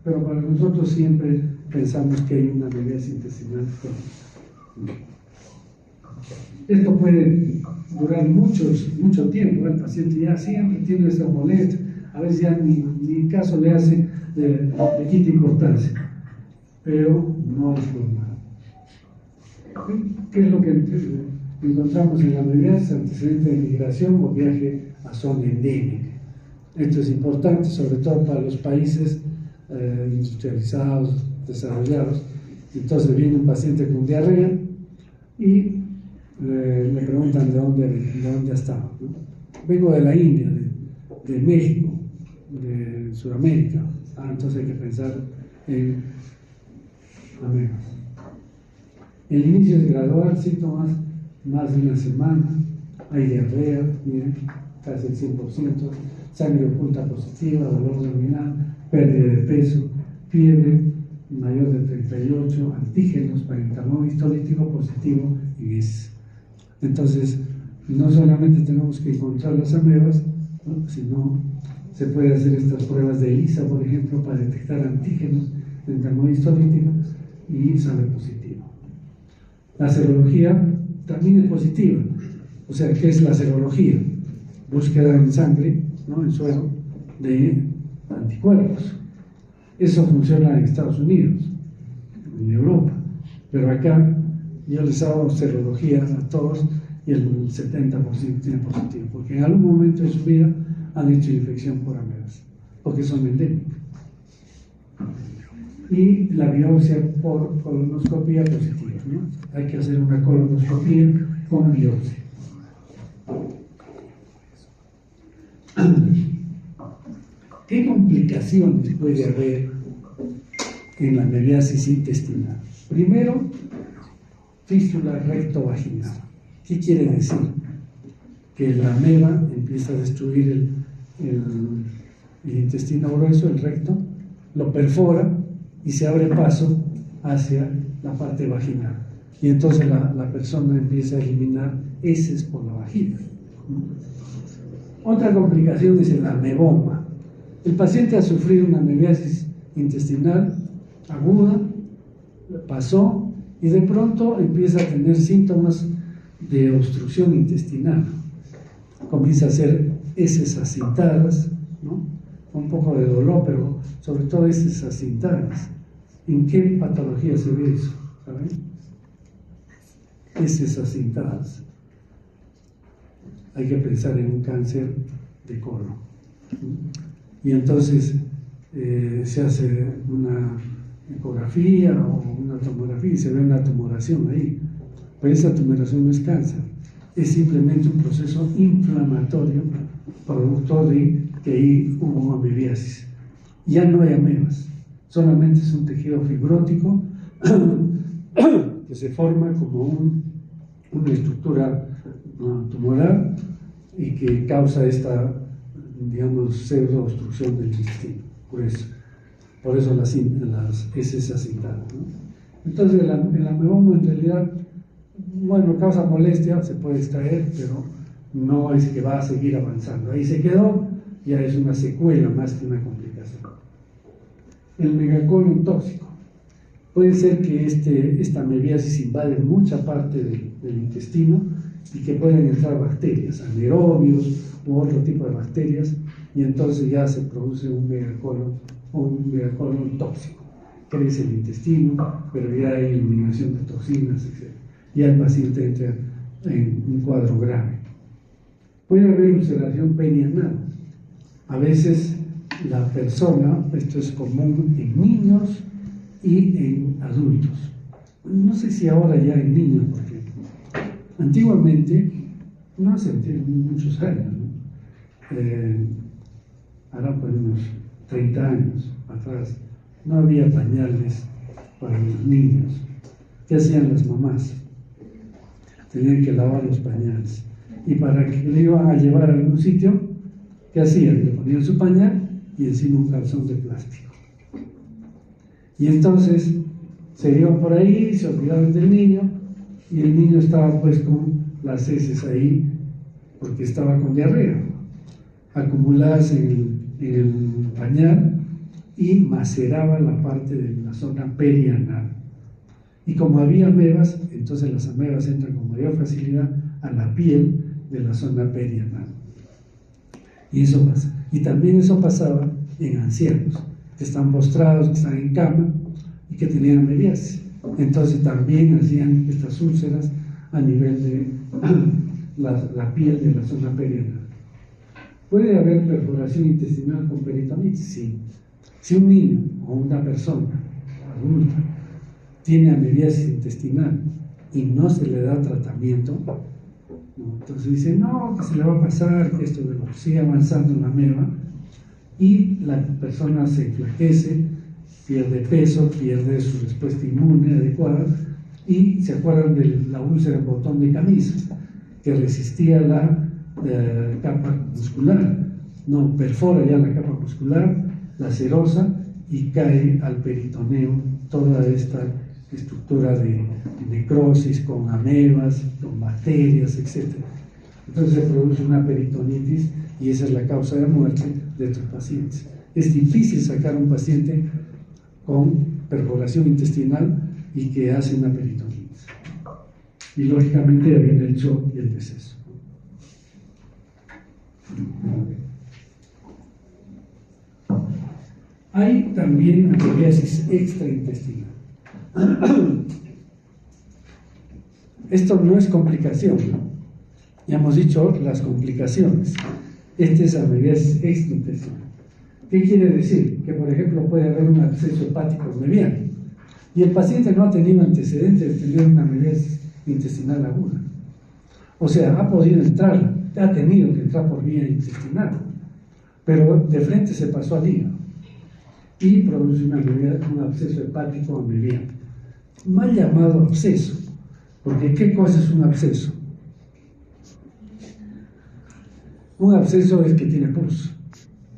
pero para nosotros siempre pensamos que hay una amebiasis intestinal crónica. Esto puede durar mucho tiempo, el paciente ya siempre tiene esa molestia, a veces ya ni caso le hace, le quita importancia, pero no es normal. ¿Qué es lo que encontramos en la amebiasis? Antecedente de migración o viaje a zona endémica. Esto es importante, sobre todo para los países industrializados, desarrollados. Entonces viene un paciente con diarrea y le preguntan de dónde ha estado, ¿no? Vengo de la India, de México, de Sudamérica. Entonces hay que pensar en amebas. El inicio es gradual, síntomas más de una semana, hay diarrea, miren, casi el 100%, sangre oculta positiva, dolor abdominal, pérdida de peso, fiebre mayor de 38, antígenos para entamoeba histolítico positivo y heces. Entonces, no solamente tenemos que encontrar las amebas, ¿no?, sino se puede hacer estas pruebas de ELISA, por ejemplo, para detectar antígenos de entamoeba histolítico y sale positivo. La serología también es positiva. O sea, ¿qué es la serología? Búsqueda en sangre, ¿no?, en suero, de anticuerpos. Eso funciona en Estados Unidos, en Europa, pero acá yo les hago serología a todos y el 70% tiene positivo, porque en algún momento de su vida han hecho infección por amebas, porque son endémicas. Y la biopsia por colonoscopía positiva, ¿no? Hay que hacer una colonoscopía con biopsia. ¿Qué complicaciones puede haber en la amebiasis intestinal. Primero, fístula rectovaginal. ¿Qué quiere decir? Que la ameba empieza a destruir el intestino grueso, el recto, lo perfora y se abre paso hacia la parte vaginal. Y entonces la persona empieza a eliminar heces por la vagina. Otra complicación es el ameboma. El paciente ha sufrido una amebiasis intestinal aguda, pasó y de pronto empieza a tener síntomas de obstrucción intestinal. Comienza a hacer heces acintadas, ¿no? Un poco de dolor, pero sobre todo heces acintadas. ¿En qué patología se ve eso? ¿Saben? Heces acintadas. Hay que pensar en un cáncer de colon. Y entonces se hace una ecografía o una tomografía y se ve una tumoración ahí. Pero esa tumoración no es cáncer, es simplemente un proceso inflamatorio producto de que ahí hubo amebiasis. Ya no hay amebas, solamente es un tejido fibrótico que se forma como una estructura tumoral y que causa esta, digamos, pseudo obstrucción del intestino. Por eso las heces acintadas, ¿no? Entonces el ameboma en realidad, bueno, causa molestia, se puede extraer, pero no es que va a seguir avanzando. Ahí se quedó, ya es una secuela más que una complicación. El megacolon tóxico. Puede ser que esta amebiasis invade mucha parte del intestino y que pueden entrar bacterias, anaerobios u otro tipo de bacterias, y entonces ya se produce un megacolon tóxico. Crece el intestino, pero ya hay eliminación de toxinas, etc. Ya el paciente entra en un cuadro grave. Puede haber ulceración perianal. A veces la persona, esto es común en niños y en adultos. No sé si ahora ya en niños, porque antiguamente, no hace muchos años, ¿no? Ahora pues unos 30 años atrás, no había pañales para los niños. ¿Qué hacían las mamás? Tenían que lavar los pañales. Y para que le iban a llevar a algún sitio, ¿qué hacían? Le ponían su pañal y encima un calzón de plástico. Y entonces se iban por ahí, se olvidaban del niño, y el niño estaba pues con las heces ahí, porque estaba con diarrea, acumuladas en el pañal, y maceraba la parte de la zona perianal. Y como había amebas, entonces las amebas entran con mayor facilidad a la piel de la zona perianal. Y eso pasa. Y también eso pasaba en ancianos, que están postrados, que están en cama y que tenían amebiasis. Entonces también hacían estas úlceras a nivel de la piel de la zona perianal. ¿Puede haber perforación intestinal con peritonitis? Sí. Si un niño o una persona adulta tiene amebiasis intestinal y no se le da tratamiento, ¿no? Entonces dice, no, que se le va a pasar, que esto sigue avanzando en la ameba, y la persona se enflaquece, pierde peso, pierde su respuesta inmune adecuada, y se acuerdan de la úlcera en botón de camisa, que resistía la capa muscular, no, perfora ya la capa muscular, la serosa, y cae al peritoneo toda esta estructura de necrosis con amebas, con bacterias, etc. Entonces se produce una peritonitis y esa es la causa de muerte de estos pacientes. Es difícil sacar a un paciente con perforación intestinal y que hace una peritonitis. Y lógicamente ya viene el shock y el deceso. Hay también amebiasis extraintestinal. Esto no es complicación, ¿no? Ya hemos dicho las complicaciones. Este es amebiasis extraintestinal. ¿Qué quiere decir? Que, por ejemplo, puede haber un absceso hepático mediano y el paciente no ha tenido antecedentes de tener una amebiasis intestinal aguda. O sea, ha podido entrar, ha tenido que entrar por vía intestinal, pero de frente se pasó al hígado. y produce un absceso hepático amebiano. Mal llamado absceso, porque ¿qué cosa es un absceso? Un absceso es que tiene pus,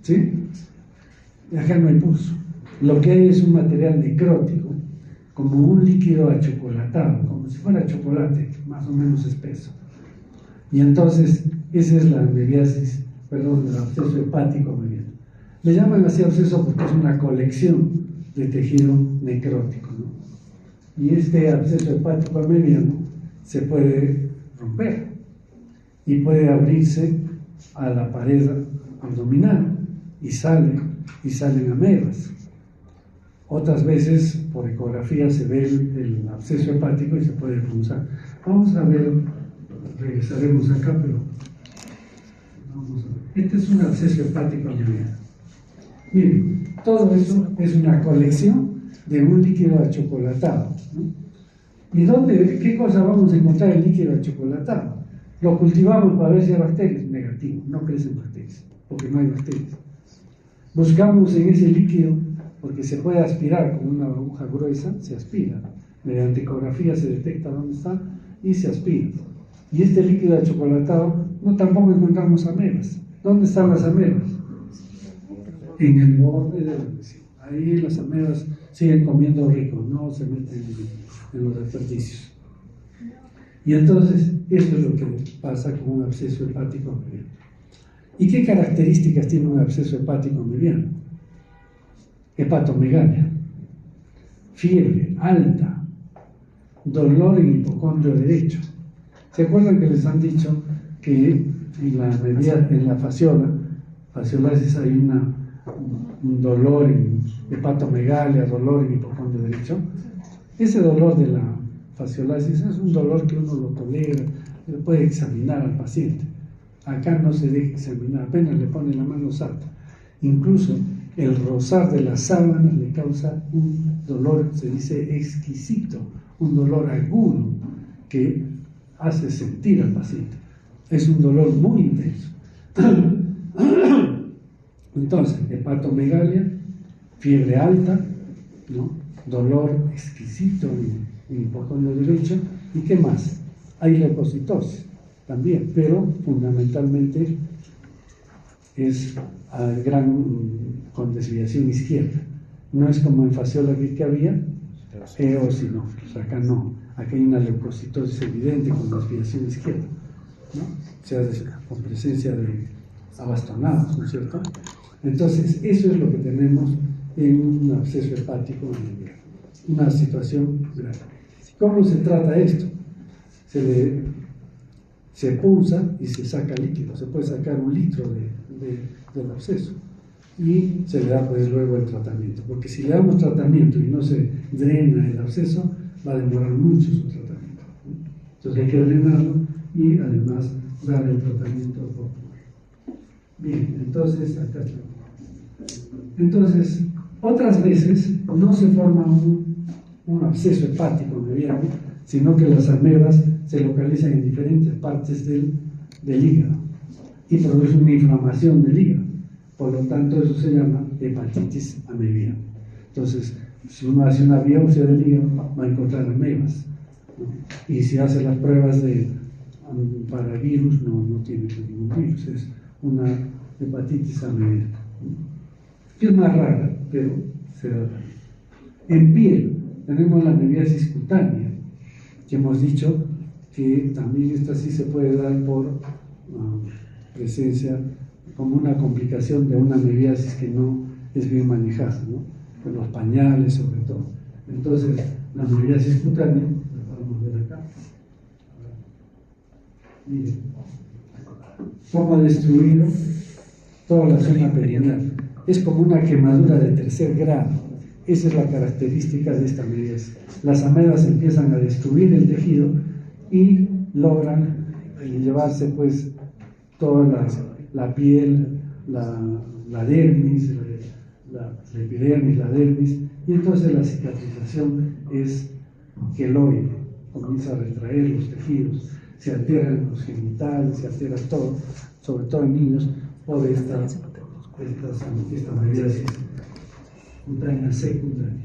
¿sí? Y acá no hay pus. Lo que hay es un material necrótico, como un líquido achocolatado, como si fuera chocolate, más o menos espeso. Y entonces, esa es la amebiasis, perdón, el absceso hepático amebiano. Le llaman así absceso porque es una colección de tejido necrótico, ¿no? Y este absceso hepático amebiano se puede romper y puede abrirse a la pared abdominal y salen amebas. Otras veces por ecografía se ve el absceso hepático y se puede punzar. Vamos a ver, regresaremos acá, pero vamos a ver. Este es un absceso hepático amebiano. Miren, todo eso es una colección de un líquido achocolatado, ¿no? ¿Y qué cosa vamos a encontrar en el líquido achocolatado? Lo cultivamos para ver si hay bacterias. Negativo, no crecen bacterias, porque no hay bacterias. Buscamos en ese líquido, porque se puede aspirar con una aguja gruesa, se aspira. Mediante ecografía se detecta dónde está y se aspira. Y este líquido achocolatado, no tampoco encontramos amebas. ¿Dónde están las amebas? En el borde de la lesión. Ahí las amebas siguen comiendo rico, no se meten en los desperdicios. Y entonces, eso es lo que pasa con un absceso hepático amebiano. ¿Y qué características tiene un absceso hepático amebiano? Hepatomegalia, fiebre alta, dolor en hipocondrio derecho. ¿Se acuerdan que les han dicho que en la fasciolasis hay un dolor en hepatomegalia, dolor en hipocondrio derecho? Ese dolor de la fasciolasis es un dolor que uno lo tolera, le puede examinar al paciente. Acá no se deja examinar, apenas le pone la mano salta. Incluso el rozar de la sábana le causa un dolor, se dice exquisito, un dolor agudo que hace sentir al paciente. Es un dolor muy intenso. Entonces, hepatomegalia, fiebre alta, ¿no? Dolor exquisito en hipocondrio derecho. ¿Y qué más? Hay leucocitosis también, pero fundamentalmente es con desviación izquierda. No es como en fasciola que había eosinófilos. Acá no. Aquí hay una leucocitosis evidente con desviación izquierda, ¿no? O sea, con presencia de abastonados, ¿no es cierto? Entonces, eso es lo que tenemos en un absceso hepático amebiano, una situación grave. ¿Cómo se trata esto? Se punza y se saca líquido, se puede sacar 1 litro del absceso y se le da pues luego el tratamiento, porque si le damos tratamiento y no se drena el absceso, va a demorar mucho su tratamiento. Entonces hay que drenarlo y además dar el tratamiento oportuno. Bien, entonces acá está. Entonces, otras veces no se forma un absceso hepático amebiano, sino que las amebas se localizan en diferentes partes del hígado y produce una inflamación del hígado. Por lo tanto, eso se llama hepatitis amebiana. Entonces, si uno hace una biopsia del hígado, va a encontrar amebas, ¿no? Y si hace las pruebas para virus, no tiene ningún virus, es una hepatitis amebiana, que es más rara, pero se da. En piel tenemos la amebiasis cutánea, que hemos dicho que también esta sí se puede dar por presencia, como una complicación de una amebiasis que no es bien manejada, ¿no? Con los pañales sobre todo. Entonces, la amebiasis cutánea, la podemos ver acá. Miren, cómo ha destruido toda la zona perineal. Es como una quemadura de 3er grado. Esa es la característica de esta amebiasis. Las amebas empiezan a destruir el tejido y logran llevarse pues toda la piel, la dermis, la epidermis, la dermis, y entonces la cicatrización es queloide, comienza a retraer los tejidos, se alteran los genitales, se altera todo, sobre todo en niños, por esta amebiasis cutánea secundaria.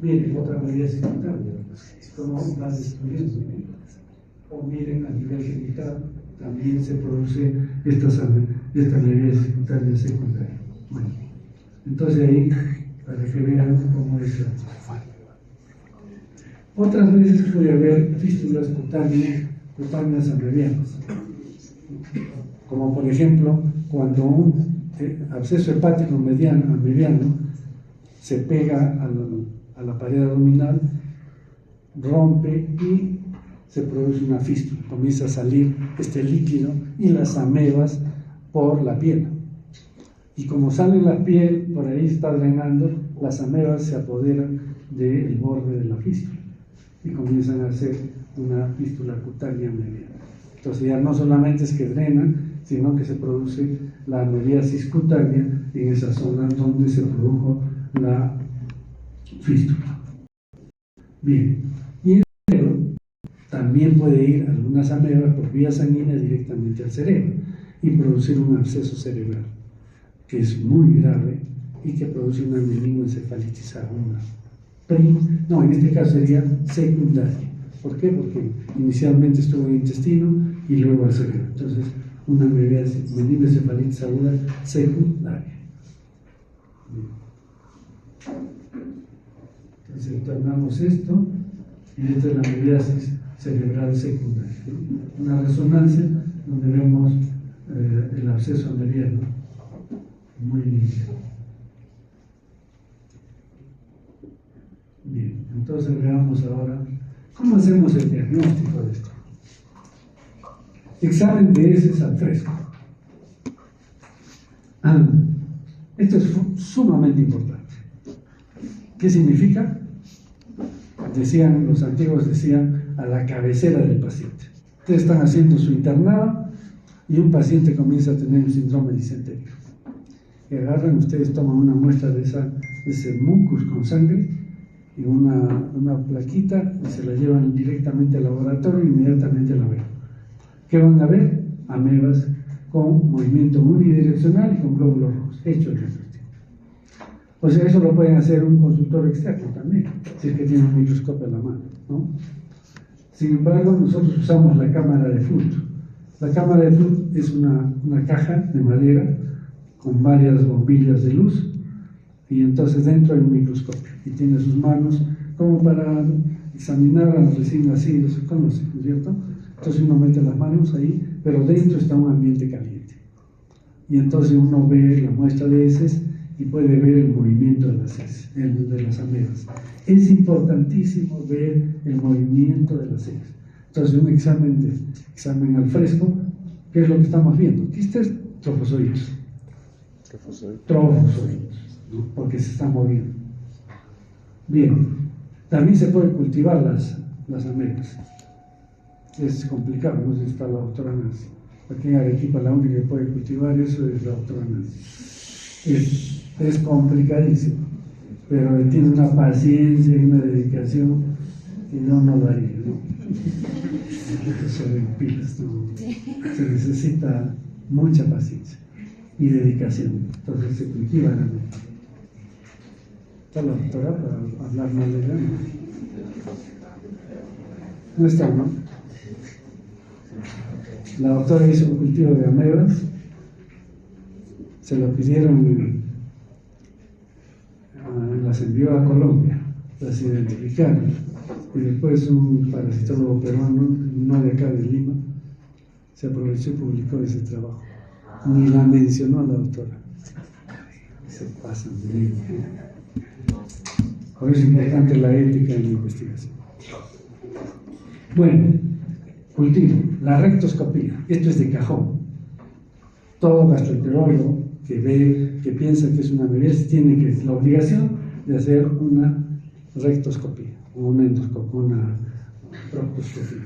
Miren, otra medida secundaria, como va destruyendo. O miren, a nivel genital también se produce esta medida secundaria secundaria. Bueno, entonces ahí, para que vean cómo es la. Otras veces puede haber fístulas cutáneas abreviadas, como por ejemplo cuando un absceso hepático mediano se pega a la pared abdominal, rompe y se produce una fístula, comienza a salir este líquido y las amebas por la piel. Y como sale la piel, por ahí está drenando, las amebas se apoderan del borde de la fístula y comienzan a hacer una fístula cutánea mediana. Entonces ya no solamente es que drenan, sino que se produce la meriasis cutánea en esa zona donde se produjo la fístula. Bien, y el cerebro también puede ir algunas amebas por vía sanguínea directamente al cerebro y producir un absceso cerebral, que es muy grave y que produce una meningoencefalitis aguda. No, en este caso sería secundaria. ¿Por qué? Porque inicialmente estuvo en el intestino y luego al cerebro. Entonces, una meningoencefalitis aguda secundaria. Entonces, tornamos esto y esta es la meriasis cerebral secundaria. Una resonancia donde vemos el absceso mediano muy limpio. Bien, entonces veamos ahora cómo hacemos el diagnóstico de esto. Examen de heces al fresco. Esto es sumamente importante. ¿Qué significa? Los antiguos decían a la cabecera del paciente. Ustedes están haciendo su internado y un paciente comienza a tener un síndrome disentérico. Y agarran, ustedes toman una muestra de ese mucus con sangre y una plaquita y se la llevan directamente al laboratorio e inmediatamente la ven. ¿Qué van a ver? Amebas con movimiento unidireccional y con glóbulos rojos. Hecho el diagnóstico. O sea, eso lo pueden hacer un consultor externo también, si es que tiene un microscopio en la mano, ¿no? Sin embargo, nosotros usamos la cámara de Fludd. La cámara de Fludd es una caja de madera con varias bombillas de luz y entonces dentro hay un microscopio y tiene sus manos como para examinar a los recién nacidos, se conoce, ¿no es cierto? Entonces uno mete las manos ahí, pero dentro está un ambiente caliente y entonces uno ve la muestra de heces y puede ver el movimiento de las heces, de las amebas. Es importantísimo ver el movimiento de las heces. Entonces un examen al fresco, ¿qué es lo que estamos viendo? Aquí está trofozoides. Trofozoides, ¿no? Porque se están moviendo. Bien, también se pueden cultivar las amebas. Es complicado, no sé si está la doctora Nancy. Aquí en Arequipa la única que puede cultivar eso es la doctora Nancy. Es complicadísimo, pero tiene una paciencia y una dedicación que yo no lo haría, ¿no? Eso de pilas, ¿no? Se necesita mucha paciencia y dedicación. Entonces se cultiva la mente. ¿Está la doctora para hablar más de ella? No está, ¿no? La doctora hizo un cultivo de amebas, se lo pidieron, las envió a Colombia, las identificaron, y después un parasitólogo peruano, no de acá de Lima, se aprovechó y publicó ese trabajo. Ni la mencionó a la doctora. Se pasan de mí. Por eso es importante la ética en la investigación. Bueno, cultivo, la rectoscopía. Esto es de cajón. Todo gastroenterólogo que piensa que es una meriasis tiene la obligación de hacer una rectoscopía, una endoscopia, una proctoscopia.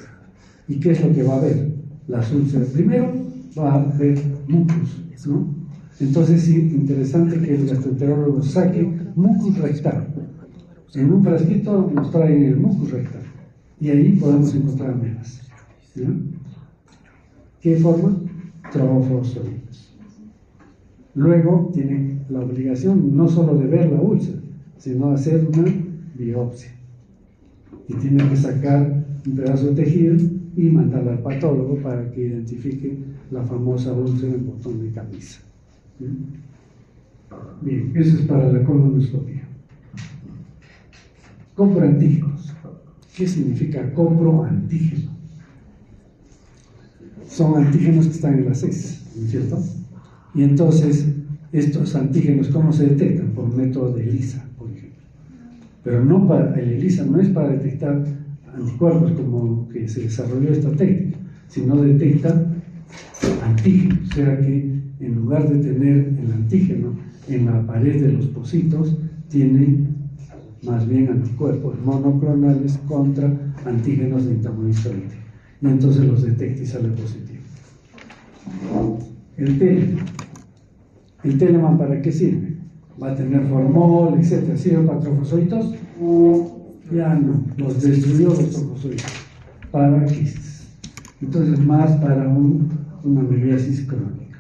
¿Y qué es lo que va a ver? Las úlceras. Primero va a ver mucus, ¿no? Entonces sí, interesante que el gastroenterólogo saque mucus rectal. En un frasquito nos traen el mucus rectal y ahí podemos encontrar amebas. ¿Sí? ¿Qué forma? Trofozoides. Luego tiene la obligación no solo de ver la úlcera, sino hacer una biopsia. Y tiene que sacar un pedazo de tejido y mandarla al patólogo para que identifique la famosa úlcera en botón de camisa. Bien, eso es para la colonoscopia. Coproantígenos. ¿Qué significa coproantígeno? Son antígenos que están en las heces, ¿no es cierto? Y entonces, estos antígenos, ¿cómo se detectan? Por método de ELISA, por ejemplo. Pero no para, el ELISA no es para detectar anticuerpos como que se desarrolló esta técnica, sino detecta antígenos, o sea que en lugar de tener el antígeno en la pared de los pocitos, tiene más bien anticuerpos monoclonales contra antígenos de entamoniscolite. Y entonces los detecta y sale positivo. El Telemann. ¿El Telemann para qué sirve? Va a tener formol, etc. ¿Sirve para trofosoditos? Ya no, los destruyó los trofosoditos. Para quistes. Entonces, más para una meliasis crónica.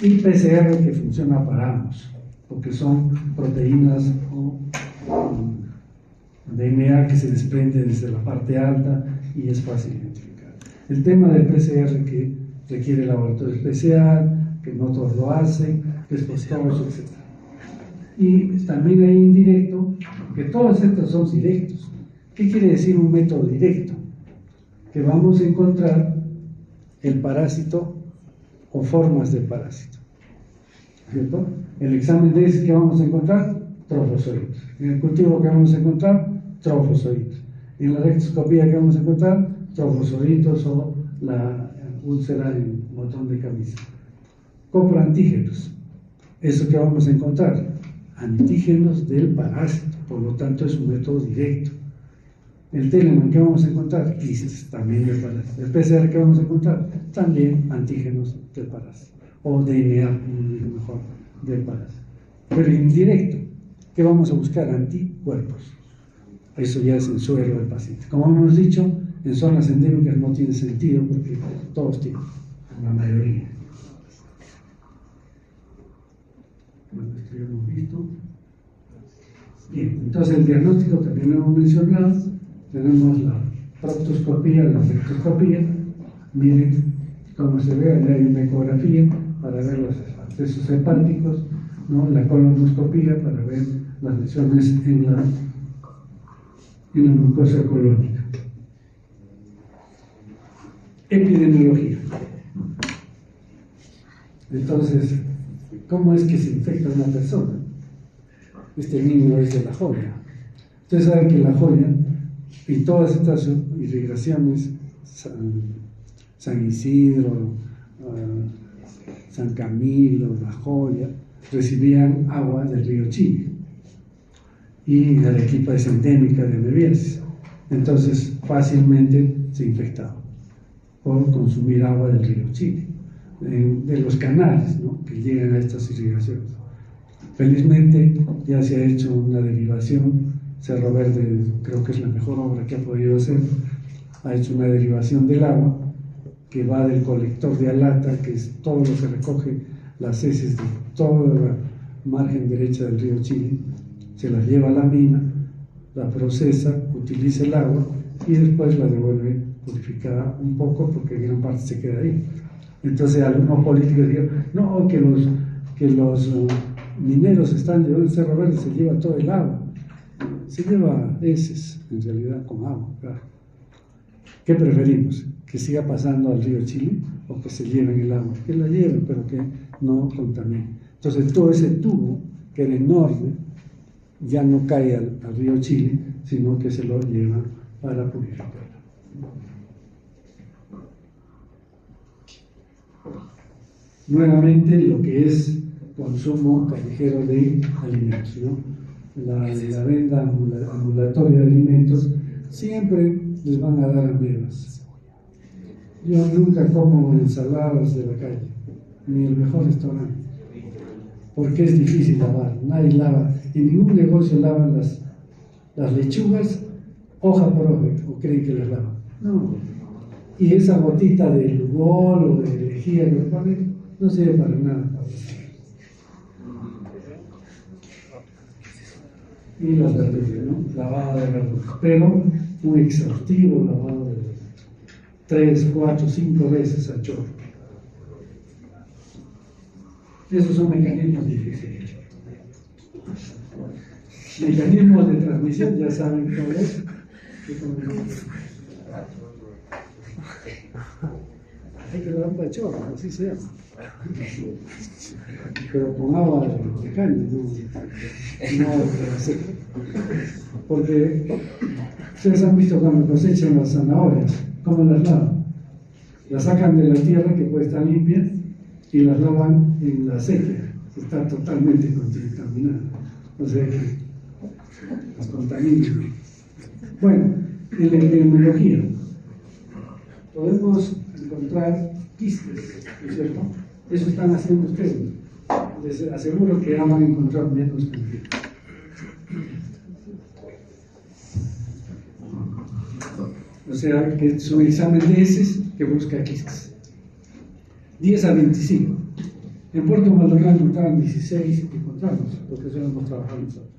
Y PCR que funciona para ambos, porque son proteínas o DNA que se desprende desde la parte alta y es fácil identificar. El tema del PCR que requiere laboratorio especial, que no todos lo hacen, que es costoso, etc. Y también hay indirecto, que todos estos son directos. ¿Qué quiere decir un método directo? Que vamos a encontrar el parásito o formas del parásito, ¿cierto? El examen de ese que vamos a encontrar, trofosoditos. En el cultivo que vamos a encontrar, trofosoditos. En la rectoscopía que vamos a encontrar, trofosoditos o la úlcera en botón de camisa. Coproantígenos. Eso que vamos a encontrar, antígenos del parásito, por lo tanto es un método directo. El Telemann, ¿qué vamos a encontrar? Quistes, también del parásito. El PCR, ¿qué vamos a encontrar? También antígenos del parásito. O DNA, mejor, del parásito. Pero indirecto, ¿qué vamos a buscar? Anticuerpos. Eso ya es en suero del paciente. Como hemos dicho, en zonas endémicas no tiene sentido porque todos tienen, la mayoría. Bueno, esto ya hemos visto. Bien, entonces el diagnóstico también lo hemos mencionado. Tenemos la proctoscopía, la rectoscopía. Miren cómo se ve, allá hay una ecografía para ver los accesos hepáticos, ¿no? La colonoscopía para ver las lesiones en la mucosa colónica. Epidemiología. Entonces, ¿cómo es que se infecta una persona? Este niño es de La Joya. Ustedes saben que La Joya y todas estas irrigaciones, San Isidro, San Camilo, La Joya, recibían agua del río Chile. Y Arequipa es endémica de amebiasis. Entonces, fácilmente se infectaba por consumir agua del río Chile, de los canales, ¿no?, que llegan a estas irrigaciones. Felizmente ya se ha hecho una derivación. Cerro Verde creo que es la mejor obra que ha podido hacer. Ha hecho una derivación del agua que va del colector de Alata, que es todo lo que recoge las heces de toda la margen derecha del río Chile, se las lleva a la mina, la procesa, utiliza el agua y después la devuelve purificada un poco porque gran parte se queda ahí. Entonces algunos políticos dijeron, no, que los mineros están llevando el Cerro Verde, se lleva todo el agua. Se lleva heces, en realidad, con agua, claro. ¿Qué preferimos? ¿Que siga pasando al río Chile o que se lleven el agua? Que la lleven, pero que no contamine. Entonces todo ese tubo, que era enorme, ya no cae al río Chile, sino que se lo lleva para purificarlo. Nuevamente, lo que es consumo callejero de alimentos, ¿no? La venta ambulatoria de alimentos siempre les van a dar amebas. Yo nunca como ensaladas de la calle, ni el mejor restaurante, porque es difícil lavar, nadie lava, en ningún negocio lavan las lechugas hoja por hoja, o creen que las lavan. No. Y esa gotita de lugol o de lejía que le ponen, no sirve para nada. Y las verduras, ¿no? Lavado de verduras, pero un exhaustivo lavado de verduras, 3, 4, 5 veces al chorro. Esos son mecanismos difíciles. Mecanismos de transmisión, ya saben cuál es. Hay que lavar de chorro, así se llama. Pero con agua de caña, no porque ustedes han visto cuando cosechan las zanahorias, cómo las lavan. Las sacan de la tierra, que puede estar limpia, y las lavan en la sequía, que está totalmente contaminada. O sea que las contaminan. Bueno, en la epidemiología podemos encontrar quistes, ¿no es cierto? Eso están haciendo ustedes. Les aseguro que ya van a encontrar menos cantidad. O sea, que es un examen de heces que busca quistes. 10 a 25. En Puerto Maldonado encontraron 16, encontramos, porque eso lo hemos trabajado nosotros.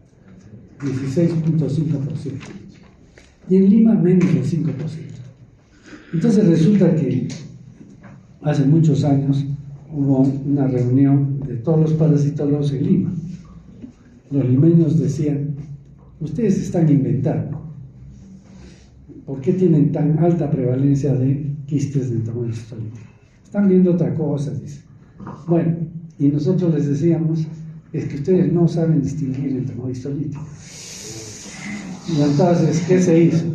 16.5%. Y en Lima menos del 5%. Entonces resulta que hace muchos años hubo una reunión de todos los parasitólogos en Lima. Los limeños decían, ustedes están inventando. ¿Por qué tienen tan alta prevalencia de quistes de entomólico histolítico? Están viendo otra cosa, dice. Bueno, y nosotros les decíamos, es que ustedes no saben distinguir el entomólico histolítico. Y entonces, ¿qué se hizo?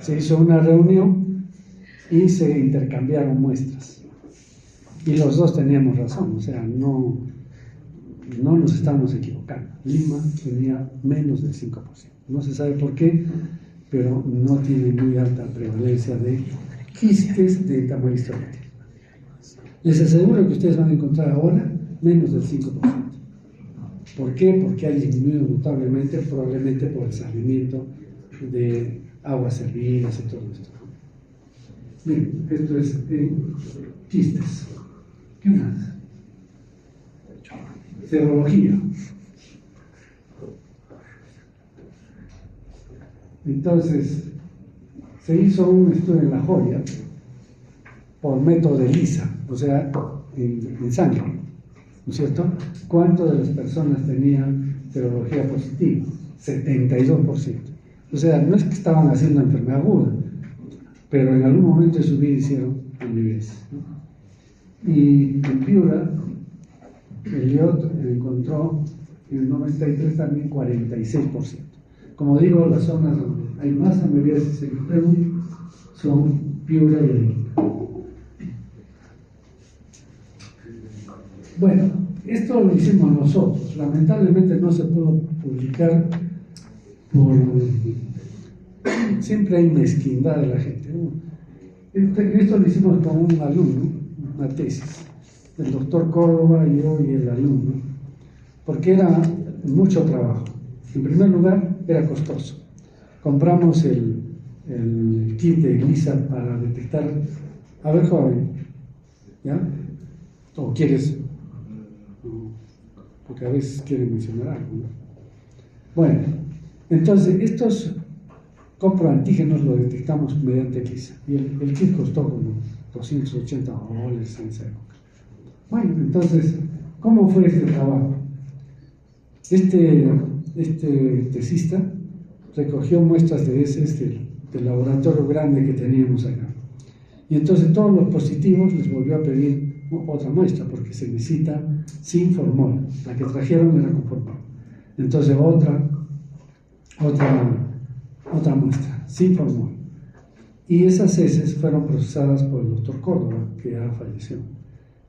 Se hizo una reunión y se intercambiaron muestras. Y los dos teníamos razón, o sea, no nos estamos equivocando. Lima tenía menos del 5%. No se sabe por qué, pero no tiene muy alta prevalencia de quistes de entomólico histolítico. Les aseguro que ustedes van a encontrar ahora menos del 5%. ¿Por qué? Porque ha disminuido notablemente, probablemente por el saneamiento de aguas hervidas y todo esto. Bien, esto es quistes. ¿Qué más? Serología. Entonces, se hizo un estudio en La Joya por método de ELISA, o sea, en sangre, ¿no es cierto? ¿Cuántas de las personas tenían serología positiva? 72%. O sea, no es que estaban haciendo enfermedad aguda, pero en algún momento de su vida hicieron amibes, ¿no? Y en Piura, Elliot encontró en el 93 también 46%. Como digo, las zonas donde hay más amibiasis en el Perú son Piura y Arequipa. Bueno, esto lo hicimos nosotros. Lamentablemente no se pudo publicar por... Siempre hay mezquindad de la gente, ¿no? Esto lo hicimos con un alumno, una tesis, el doctor Córdoba, yo y el alumno, porque era mucho trabajo. En primer lugar, era costoso. Compramos el kit de ELISA para detectar. A ver, joven, ¿ya? ¿O quieres? Porque a veces quieren mencionar algo, ¿no? Bueno, entonces estos comproantígenos los detectamos mediante ELISA. Y el kit costó como $280 en esa época. Bueno, entonces, ¿cómo fue este trabajo? Este tesista recogió muestras de heces del laboratorio grande que teníamos acá. Y entonces todos los positivos les volvió a pedir otra muestra, porque se necesita sin formol. La que trajeron era con formol. Entonces otra muestra, sin formol. Y esas heces fueron procesadas por el doctor Córdoba, que ya falleció.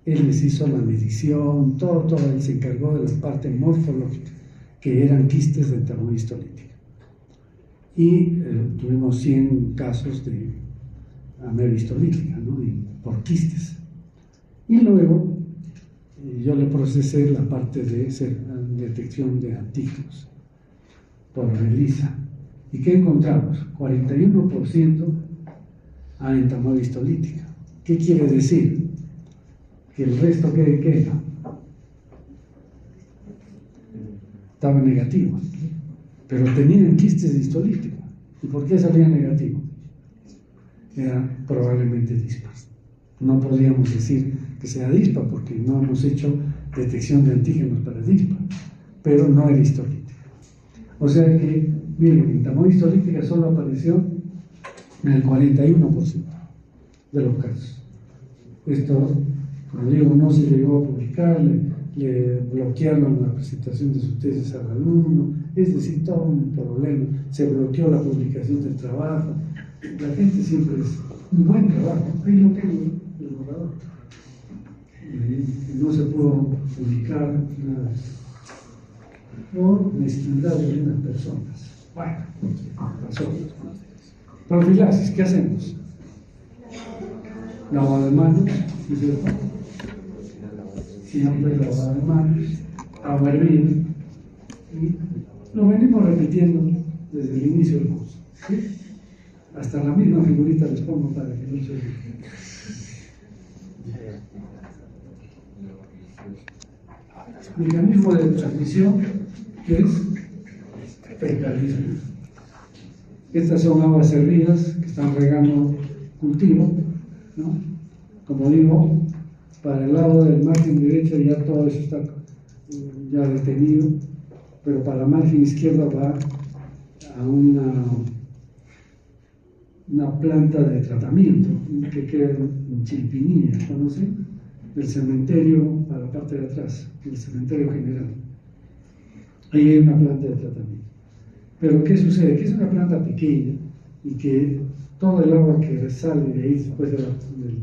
Él les hizo la medición, todo, él se encargó de la parte morfológica, que eran quistes de entomólico histolítico. Y tuvimos 100 casos de ameba histolítica, ¿no? Y por quistes. Y luego yo le procesé la parte de detección de antígenos por ELISA. ¿Y qué encontramos? 41% a entomólico histolítica. ¿Qué quiere decir? que el resto ¿qué era? Estaba negativo, pero tenían quistes de histolítica. ¿Y por qué salía negativo? Era probablemente dispa. No podríamos decir que sea dispa porque no hemos hecho detección de antígenos para dispa, pero no era histolítica. O sea que, miren, la tamoide histolítica solo apareció en el 41% de los casos. Esto, como digo, no se llegó a publicar, le bloquearon la presentación de su tesis al alumno, es decir, todo un problema. Se bloqueó la publicación del trabajo. La gente siempre es un buen trabajo. Ahí lo tengo, el borrador. No se pudo publicar nada por mezquindad de algunas personas. Bueno, pasó. Profilaxis, ¿qué hacemos? Lavado de manos, ¿no es cierto? Siempre lavado de manos, agua hervida. Y lo venimos repitiendo desde el inicio del curso. ¿Sí? Hasta la misma figurita les pongo para que no se olviden. Mecanismo de transmisión, que es fecalismo. Estas son aguas hervidas que están regando cultivo, ¿no? Como digo, para el lado del margen derecho ya todo eso está ya detenido, pero para la margen izquierda va a una planta de tratamiento que queda en Chilpinilla, ¿conocen? El cementerio, para la parte de atrás, el cementerio general. Ahí hay una planta de tratamiento. Pero ¿qué sucede? Que es una planta pequeña y que todo el agua que sale de ahí después del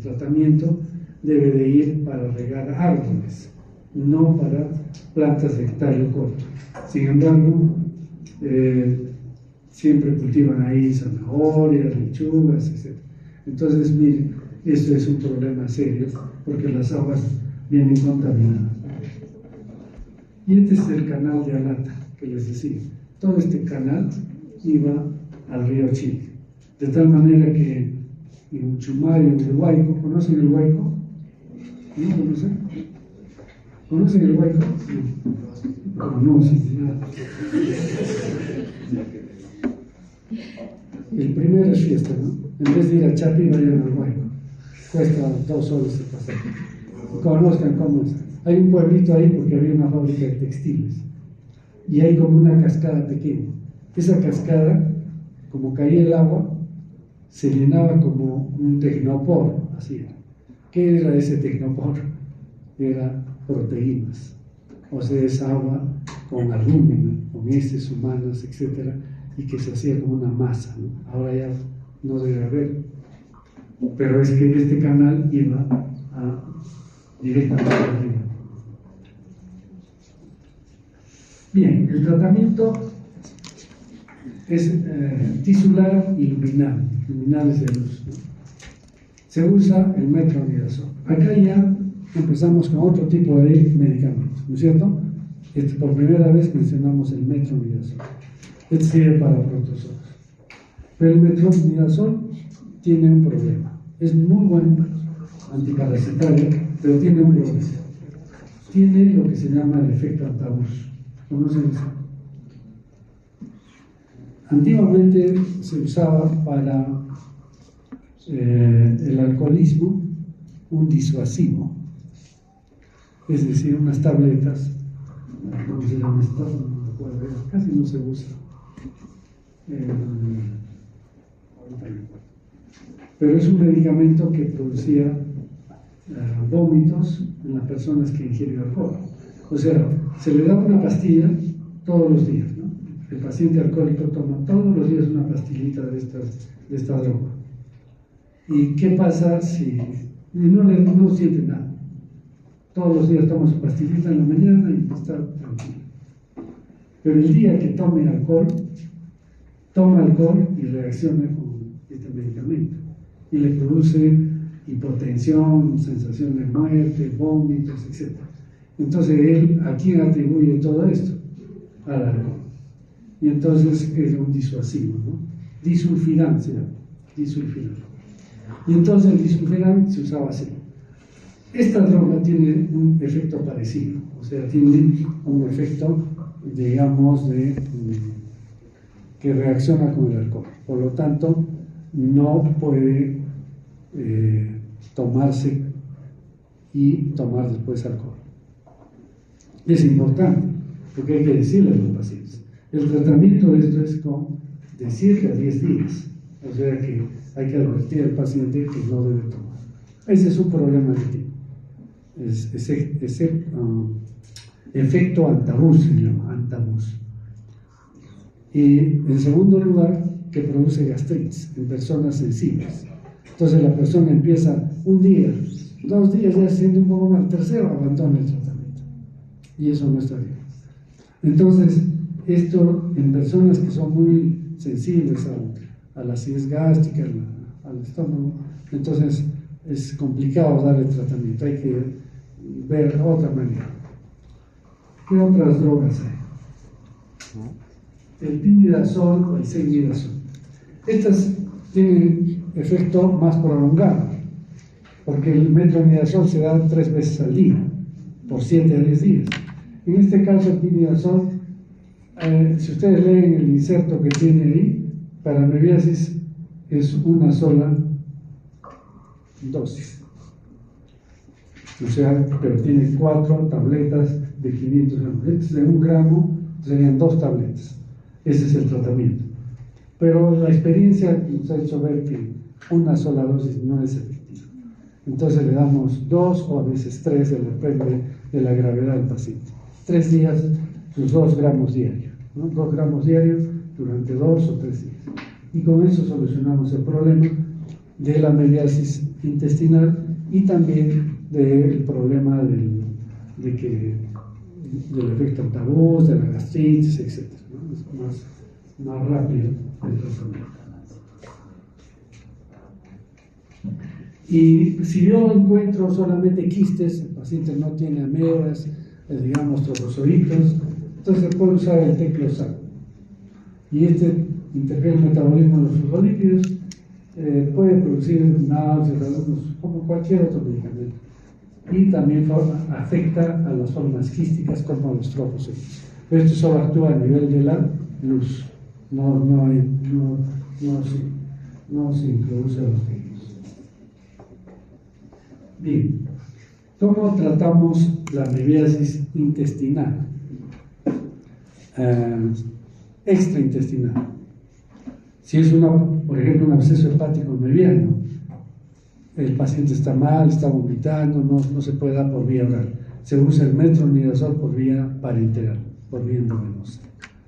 tratamiento debe de ir para regar árboles, no para plantas de tallo corto. Sin embargo, siempre cultivan ahí zanahorias, lechugas, etc. Entonces, miren, esto es un problema serio porque las aguas vienen contaminadas. Y este es el canal de Alata que les decía. Todo este canal iba al río Chile. De tal manera que en Chumayo, en el Huayco, ¿conocen el Huayco? ¿No conocen? ¿Conocen el Huayco? No, sí, nada. El primero es fiesta, ¿no? En vez de ir a Chapi, vayan al Huayco. Cuesta 2 soles el pasaje. Conozcan cómo es. Hay un pueblito ahí porque había una fábrica de textiles. Y hay como una cascada pequeña. Esa cascada, como caía el agua, se llenaba como un tecnopor, así era. ¿Qué era ese tecnopor? Era proteínas. O sea, es agua con albúmina, con heces humanas, etc. Y que se hacía como una masa, ¿no? Ahora ya no debe haber. Pero es que este canal iba directamente al río. Bien, el tratamiento es tisular y luminal. Luminal es de luz, ¿no? Se usa el metronidazol. Acá ya empezamos con otro tipo de medicamentos, ¿no es cierto? Por primera vez mencionamos el metronidazol. Este sirve para protozoos. Pero el metronidazol tiene un problema. Es muy buen antiparasitario, pero tiene un problema. Tiene lo que se llama el efecto antabús. ¿Conocen eso? Antiguamente se usaba para el alcoholismo un disuasivo, es decir, unas tabletas, ¿cómo se llama esto? No recuerdo, casi no se usa. Pero es un medicamento que producía vómitos en las personas que ingieren alcohol. O sea, se le da una pastilla todos los días, ¿no? El paciente alcohólico toma todos los días una pastillita de esta droga. ¿Y qué pasa si no siente nada? Todos los días toma su pastillita en la mañana y está tranquilo. Pero el día que toma alcohol y reacciona con este medicamento y le produce hipotensión, sensación de muerte, vómitos, etc. Entonces él, ¿a quién atribuye todo esto? Al alcohol. Y entonces es un disuasivo, ¿no? Disulfiram se llama, disulfiram. Y entonces el disulfiram se usaba así. Esta droga tiene un efecto parecido, o sea, tiene un efecto, digamos, que reacciona con el alcohol. Por lo tanto, no puede tomarse y tomar después alcohol. Es importante, porque hay que decirle a los pacientes. El tratamiento de esto es de 7 a 10 días, o sea que hay que advertir al paciente que no debe tomar. Ese es un problema que tiene. Efecto antabús se llama, antabús. Y en segundo lugar, que produce gastritis en personas sensibles. Entonces la persona empieza un día, 2 días ya se siente un poco mal, tercero abandona el tratamiento. Y eso no está bien. Entonces, esto en personas que son muy sensibles a la acidez gástrica, al estómago, entonces es complicado darle tratamiento, hay que ver otra manera. ¿Qué otras drogas hay? El pimidazol o el cemidazol. Estas tienen efecto más prolongado, porque el metronidazol se da 3 veces al día, por 7 a 10 días. En este caso, el pimidazol, si ustedes leen el inserto que tiene ahí, para amebiasis es una sola dosis. O sea, pero tiene 4 tabletas de 500 gramos. Este es de 1 gramo, serían 2 tabletas. Ese es el tratamiento. Pero la experiencia nos ha hecho ver que una sola dosis no es efectiva. Entonces le damos 2 o a veces 3, depende de la gravedad del paciente. 3 días, sus 2 gramos diarios, ¿no? 2 gramos diarios durante 2 o 3 días. Y con eso solucionamos el problema de la amebiasis intestinal y también del problema del efecto antabús, de la gastritis, etc. ¿no? Es más rápido el tratamiento. Y si yo encuentro solamente quistes, el paciente no tiene amebas, digamos trofozoitos, entonces se puede usar el teclosan. Y este interfiere en el metabolismo de los fosfolípidos, puede producir náuseas, como cualquier otro medicamento. Y también afecta a las formas quísticas como a los trofócitos. Pero esto solo actúa a nivel de la luz, no se introduce a los tejidos. Bien, ¿cómo tratamos la amebiasis intestinal? Extraintestinal. Si es por ejemplo, un absceso hepático mediano, el paciente está mal, está vomitando, no se puede dar por vía oral. Se usa el metronidazol por vía parenteral, por vía endovenosa.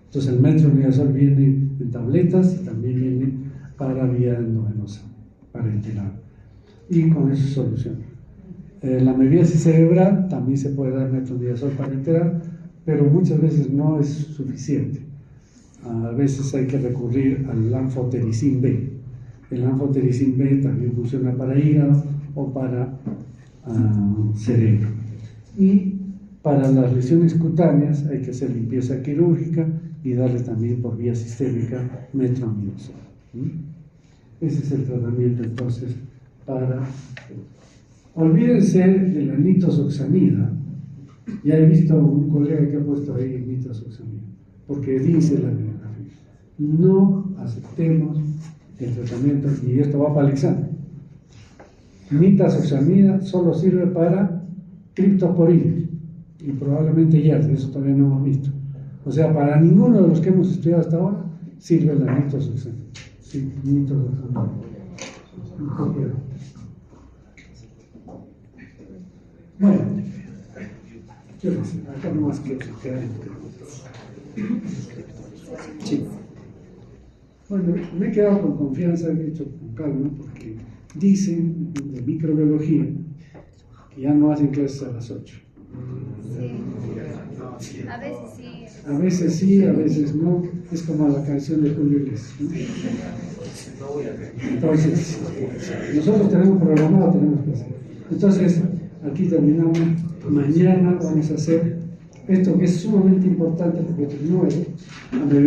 Entonces el metronidazol viene en tabletas y también viene para vía endovenosa, parenteral. Y con eso se soluciona. La amebiasis cerebral también se puede dar metronidazol parenteral, pero muchas veces no es suficiente. A veces hay que recurrir al anfotericin B. El anfotericin B también funciona para hígado o para cerebro. Y para las lesiones cutáneas hay que hacer limpieza quirúrgica y darle también por vía sistémica metronidazol. Ese es el tratamiento entonces para... Olvídense de la nitazoxanida. Ya he visto un colega que ha puesto ahí nitazoxanida, porque dice la bibliografía. No aceptemos el tratamiento, y esto va para el examen. Nitazoxanida solo sirve para criptosporidios y probablemente ya, eso todavía no hemos visto. O sea, para ninguno de los que hemos estudiado hasta ahora sirve la nitazoxanida. Sí, nitazoxanida. Bueno, yo no sé, acá no más que quedar sí. Bueno, me he quedado con confianza, he hecho con calma, porque dicen de microbiología que ya no hacen clases a las 8. Sí. A veces sí. A veces sí, a veces no. Es como la canción de Julio Iglesias, ¿no? Entonces, nosotros tenemos programado, tenemos que hacer. Entonces, aquí terminamos. Mañana vamos a hacer esto que es sumamente importante porque es nuevo.